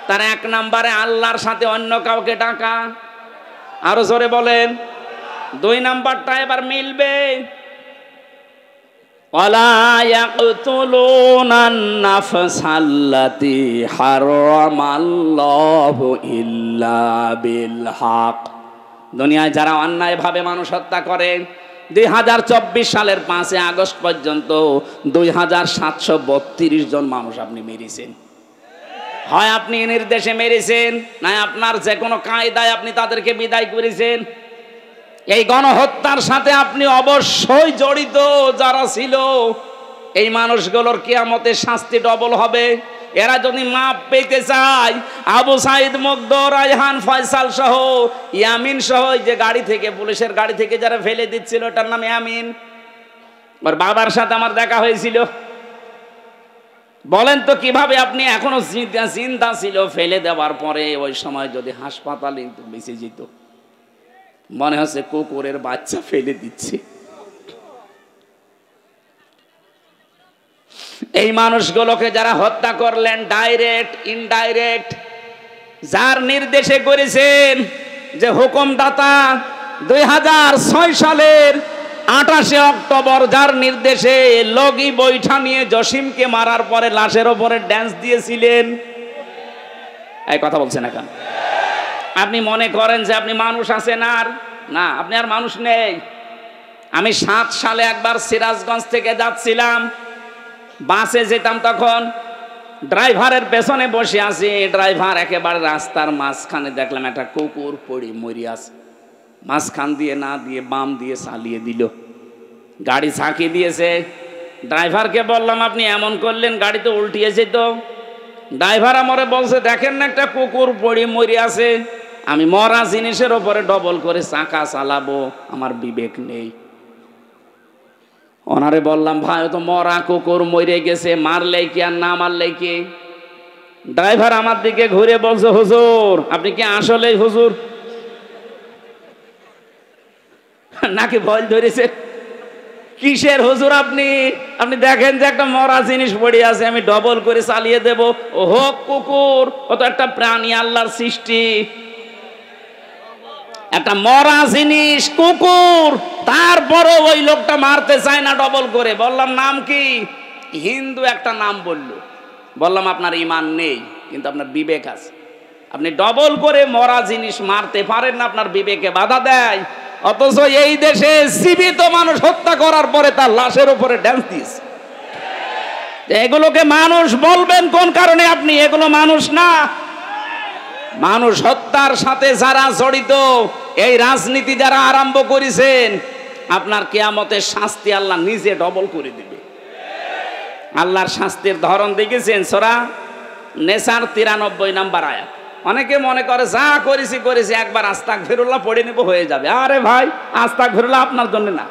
S1: তার 1 নম্বরে আল্লাহর সাথে অন্য কাউকে ডাকা, আরো জোরে বলেন। 2 নম্বরটা এবার মিলবে, ওয়ালা ইয়াকতুলুনান নাফসাল্লাতী হারামাল্লাহু ইল্লা বিল হক। দুনিয়ায় যারা অন্যায়ভাবে মানুষ হত্যা করে, 2024 সালের 5 আগস্ট পর্যন্ত 2732 জন মানুষ আপনি মেরেছেন। হয় আপনি নির্দেশে মেরেছেন, না আপনার যে কোনো কায়দায় আপনি তাদেরকে বিদায় করেছেন। এই গণহত্যার সাথে আপনি অবশ্যই জড়িত। যারা ছিল এই মানুষগুলোর কিয়ামতে শাস্তি ডবল হবে। এরা যদি মাপ পেতে চায়, আবু সাইদ মুগ্ধ, রায়হান, ফয়সাল সহ, ইয়ামিন সহ, যে গাড়ি থেকে, পুলিশের গাড়ি থেকে যারা ফেলে দিচ্ছিল, এটার নাম ইয়ামিন। ওর বাবার সাথে আমার দেখা হয়েছিল। বলেন তো কিভাবে আপনি এখনো চিন্তা ছিল ফেলে দেওয়ার পরে, ওই সময় যদি হাসপাতালে বেঁচে যেত, মনে হচ্ছে কুকুরের বাচ্চা ফেলে দিচ্ছে। এই মানুষগুলোকে যারা হত্যা করলেন, ডাইরেক্ট ইনডাইরেক্ট, যার নির্দেশে করেছেন, যে হুকুমদাতা 2006 সালের 28 অক্টোবর যার নির্দেশে লগি বৈঠা নিয়ে জসিমকে মারার পরে লাশের ওপরে ড্যান্স দিয়েছিলেন। এই কথা বলছেন এখন? আপনি মনে করেন যে আপনি মানুষ আছেন? আর না, আপনি আর মানুষ নেই। আমি 7 সালে একবার সিরাজগঞ্জ থেকে যাচ্ছিলাম, বাসে যেতাম, তখন ড্রাইভারের পেছনে বসে আছি, ড্রাইভার একেবারে রাস্তার মাঝখানে দেখলাম একটা কুকুর পড়ে মরি আছে, মাঝখান দিয়ে না দিয়ে বাম দিয়ে চালিয়ে দিল, গাড়ি ঝাঁকি দিয়েছে। ড্রাইভারকে বললাম আপনি এমন করলেন, গাড়ি তো উল্টিয়েছে। তো ড্রাইভার আমারে বলছে দেখেন না একটা কুকুর পড়ে মরি আছে, আমি মরা জিনিসের ওপরে ডবল করে চাকা চালাবো, আমার বিবেক নেই। ওনারে বললাম ভাই ও তো মরা কুকুর মরে গেছে, মারলে কি আর না মারলে কি? ড্রাইভার আমার দিকে ঘুরে বলছে হুজুর আপনি কি আসলেই হুজুর নাকি ভয় ধরেছে? কিসের হুজুর আপনি? আপনি দেখেন যে একটা মরা জিনিস পড়ে আছে, আমি ডবল করে চালিয়ে দেব। ও হোক কুকুর, ও তো একটা প্রাণী, আল্লাহর সৃষ্টি, একটা মরা জিনিস কুকুর, তারপরও ওই লোকটা মারতে চায় না ডবল করে। বললাম নাম কি? হিন্দু একটা নাম বললো। বললাম আপনার ঈমান নেই, কিন্তু আপনার বিবেক আছে, আপনি ডবল করে মরা জিনিস মারতে পারেন না, আপনার বিবেকে বাধা দেয়। অথচ এই দেশে জীবিত মানুষ হত্যা করার পরে তার লাশের উপরে ড্যান্স দিয়েছে। এগুলোকে মানুষ বলবেন কোন কারণে? আপনি এগুলো মানুষ না। মানুষ হত্যার সাথে যারা জড়িত, এই রাজনীতি যারা আরম্ভ করেছেন, আপনার কিয়ামতের শাস্তি আল্লাহ নিজে ডবল করে দিবে। আল্লাহর শাস্তির ধরন দেখেছেন সূরা নেসার 93 নাম্বার আয়াত। অনেকে মনে করে যা করেছি করেছি, একবার আস্তাগফিরুল্লাহ পড়ে নেব হয়ে যাবে। আরে ভাই, আস্তাগফিরুল্লাহ আপনার জন্য না।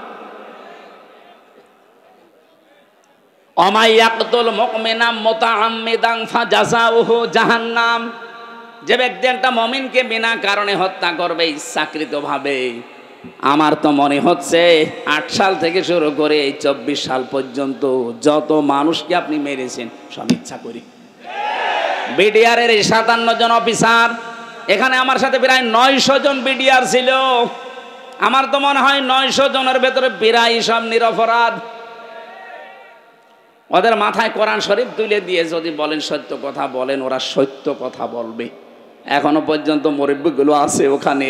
S1: ওমাই ইয়াকতুল মুমিনা মুতাআম্মিদান ফাজাযাউহু জাহান্নাম। যে ব্যক্তি একটা মুমিনকে বিনা কারণে হত্যা করবে ইচ্ছাকৃতভাবে, আমার তো মনে হচ্ছে 8 সাল থেকে শুরু করে 24 সাল পর্যন্ত যত মানুষকে আপনি মেরেছেন সব ইচ্ছা করি। বিডিআরের 57 জন অফিসার, এখানে আমার সাথে প্রায় 900 জন বিডিআর ছিল। আমার তো মনে হয় 900 জনের ভেতরে প্রায় সব নিরপরাধ। ওদের মাথায় কোরআন শরীফ তুলে দিয়ে যদি বলেন সত্য কথা বলেন, ওরা সত্য কথা বলবে। এখনো পর্যন্ত মুরব্বিগুলো আছে ওখানে,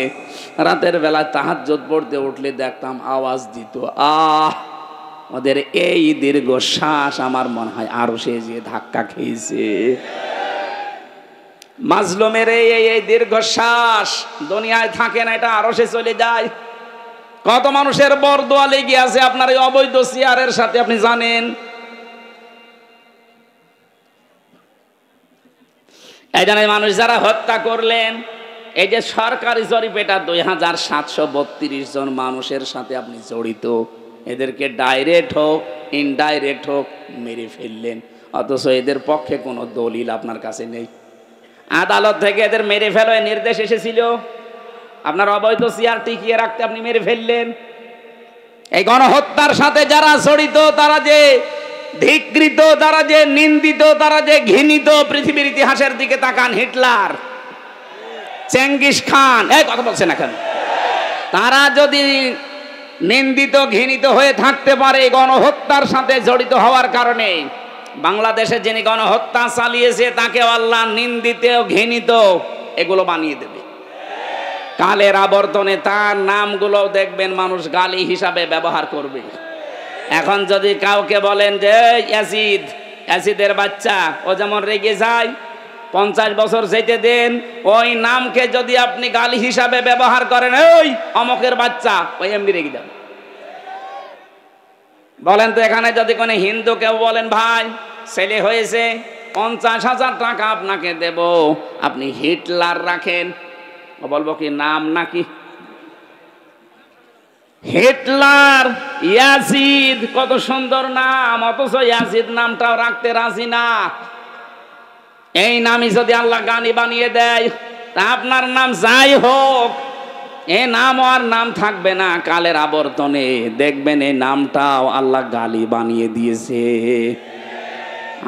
S1: রাতের বেলা তাহাজ্জুদ পড়তে উঠলে দেখতাম আওয়াজ দিত, ওদের এই দীর্ঘ শ্বাস আমার মনে হয় আরো সে যে ধাক্কা খেয়েছে। মাজলুমের এই দীর্ঘ শ্বাস দুনিয়ায় থাকে না, এটা আরো সে চলে যায়। কত মানুষের বরদোয়া লেগে আছে আপনার এই অবৈধ চেয়ারের সাথে, আপনি জানেন। এই জন্য মানুষ যারা হত্যা করলেন, এই যে সরকারি জরিপ, এটা 2732 জন মানুষের সাথে আপনি জড়িত। এদেরকে ডাইরেক্ট হোক ইনডাইরেক্ট হোক মেরে ফেললেন, অথচ এদের পক্ষে কোনো দলিল আপনার কাছে নেই। আদালত থেকে এদের মেরে ফেলার নির্দেশ এসেছিল, আপনার অবৈধ চেয়ার টিকিয়ে রাখতে আপনি মেরে ফেললেন। এই গণহত্যার সাথে যারা জড়িত, তারা যে ধিকৃত, তারা যে নিন্দিত, তারা যে ঘৃণিত, পৃথিবীর ইতিহাসের দিকে তাকান, হিটলার, চেঙ্গিস খান, এই কথা বলছেন এখন, তারা যদি নিন্দিত ঘৃণিত হয়ে থাকতে পারে গণহত্যার সাথে জড়িত হওয়ার কারণে, বাংলাদেশে যিনি গণহত্যা চালিয়েছে তাকে আল্লাহ নিন্দিত ঘৃণিত এগুলো বানিয়ে দেবে। কালের আবর্তনে তার নামগুলো দেখবেন মানুষ গালি হিসাবে ব্যবহার করবে। এখন যদি কাউকে বলেন যে অ্যাসিদের বাচ্চা, ও যেমন রেগে যায়, 50 বছর যেতে দেন, ওই নামকে যদি আপনি গালি হিসাবে ব্যবহার করেন, ওই অমকের বাচ্চা, ওই এমনি রেগে যাবে। বলেন তো এখানে যদি কোনো হিন্দু কেউ বলেন ভাই ছেলে হয়েছে 50,000 টাকা আপনাকে দেব, আপনি হিটলার রাখেন, ও বলবো কি নাম নাকি? হিটলার, ইয়াজিদ, কত সুন্দর নাম, অথচ ইয়াজিদ নামটাও রাখতে রাজি না। এই নামই যদি আল্লাহ গানি বানিয়ে দেয়, তা আপনার নাম যাই হোক, এই নাম আর নাম থাকবে না। কালের আবর্তনে দেখবেন এই নামটাও আল্লাহ গালি বানিয়ে দিয়েছে।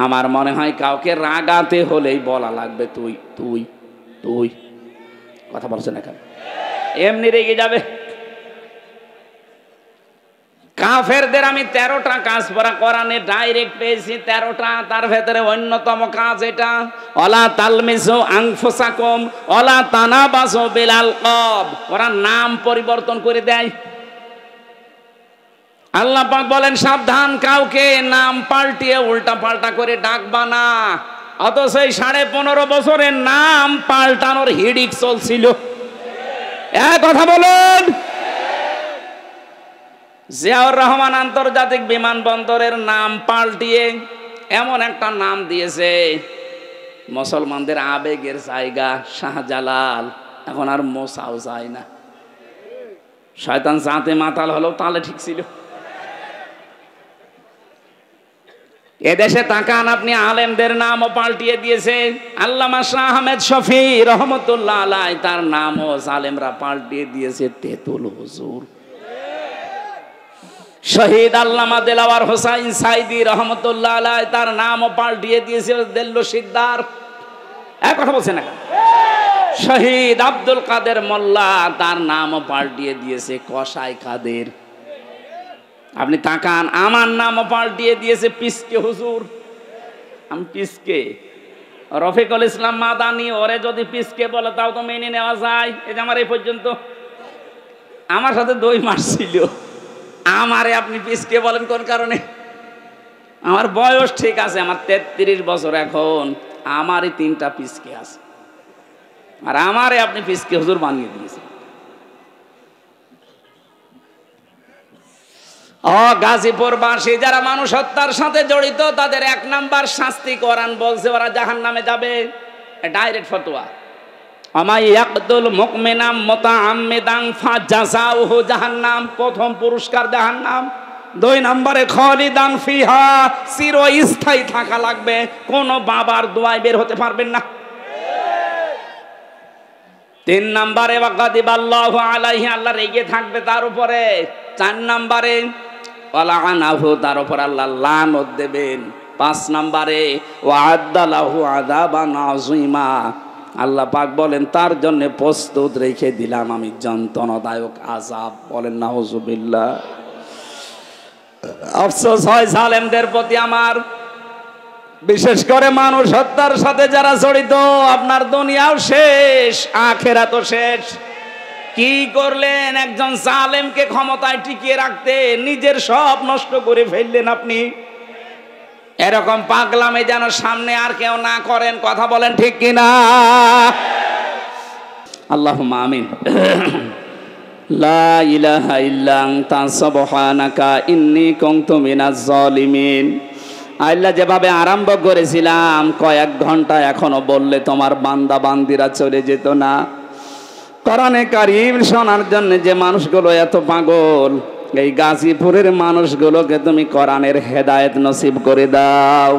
S1: আমার মনে হয় কাউকে রাগাতে হলেই বলা লাগবে তুই তুই তুই, কথা বলছে না কেন, এমনি রেগে যাবে। কাফেরদের আমি 13টা কাজ পড়া কোরআনে ডাইরেক্ট পেয়েছি, 13টা। তার ভেতরে অন্যতম কাজ এটা, ওয়ালা তালমিসু আনফুসাকুম ওয়ালা তানাবাসু বিল আলকাব। ওরা নাম পরিবর্তন করে দেয়। আল্লাহ পাক বলেন সাবধান, কাউকে নাম পাল্টিয়ে উল্টা পাল্টা করে ডাকবা না। অথচ এই 15.5 বছরের নাম পাল্টানোর হিড়িক চলছিল। এক কথা বলুন, জিয়াউর রহমান আন্তর্জাতিক বিমানবন্দরের নাম পাল্টিয়ে এমন একটা নাম দিয়েছে, মুসলমানদের আবেগের জায়গা শাহজালাল, এখন আর মোসাও যায় না। শয়তান জাতে মাতাল হলো, তাহলে ঠিক ছিল। এদেশে তাকান আপনি, আলেমদের নামও পাল্টিয়ে দিয়েছে। আল্লামা শাহ আহমেদ শফি রহমতুল্লাহ আলাইহি, তার নামও আলেমরা পাল্টিয়ে দিয়েছে তেতুল হুজুর। শহীদ আল্লামা দেলাওয়ার হোসাইন সাইদি রহমতুল্লাহ আলাইহি, তার নামও পাল্টিয়ে দিয়েছে দেল্লো সিদ্দার। এক কথা বলছেন না? শহীদ আব্দুল কাদের মোল্লা, তার নামও পাল্টিয়ে দিয়েছে কসাই কাদের। আপনি তাকান, আমার নামও পাল্টিয়ে দিয়েছে পিসকে হুজুর। আমি পিসকে, রফিকুল ইসলাম মাদানি, ওরে যদি পিসকে বলে তাও তো মেনে নেওয়া যায়। এই যে আমার এই পর্যন্ত আমার সাথে 2 মাস ছিল, আমারে আপনি পিসকে বলেন কোন কারণে? আমার বয়স ঠিক আছে, আমার 33 বছর এখন, আমারই 3টা পিসকে আছে, আর আমারে আপনি পিসকে হুজুর বানিয়ে দিয়েছেন। গাজীপুরবাসী যারা মানুষ হত্যার সাথে জড়িত, তাদের 1 নাম্বার শাস্তি কোরআন বলছে, ওরা জাহান্নামে যাবে। ডাইরেক্ট ফতোয়া, আমাই ইয়াকতুল মুমিনাম মুতাআম্মিদান ফাজাযাউহু জাহান্নাম, প্রথম পুরস্কার জাহান্নাম। 2 নম্বরে খালিদান ফিহা, চিরস্থায়ী থাকা লাগবে, কোন বাবার দোয়ায় বের হতে পারবেন না। 3 নম্বরে ওয়াগাদিবাল্লাহু আলাইহি, আল্লাহ রেগে থাকবে তার উপরে। 4 নম্বরে ওয়ালাআনাহু, তার উপর আল্লাহ লানত দেবেন। 5 নম্বরে ওয়া'আদ্দা লাহু আযাবান আযীমা, আল্লাহ পাক বলেন তার জন্য প্রস্তুত রেখে দিলাম আমি যন্ত্রণাদায়ক আযাব। বলেন নাউযুবিল্লাহ। আফসোস হয় জালেমদের প্রতি আমার, বিশেষ করে মানুষ হত্যার সাথে যারা জড়িত। আপনার দুনিয়াও শেষ, আখিরাতও শেষ। কি করলেন? একজন জালেমকে ক্ষমতায় টিকিয়ে রাখতে নিজের সব নষ্ট করে ফেললেন আপনি। এরকম পাগলামে যেন সামনে আর কেউ না করেন। কথা বলেন ঠিক কিনা? আল্লাহুম্মা আমিন। লা ইলাহা ইল্লা আনতা সুবহানাকা ইন্নী কুনতু মিনাজ জালিমিন। আল্লাহ যেভাবে আরম্ভ করেছিলাম, কয়েক ঘন্টা এখনো বললে তোমার বান্দা বান্দিরা চলে যেত না। কোরআনে কারীম শোনার জন্য যে মানুষগুলো এত পাগল, এই গাজীপুরের মানুষগুলোকে তুমি কোরআনের হেদায়েত নসিব করে দাও।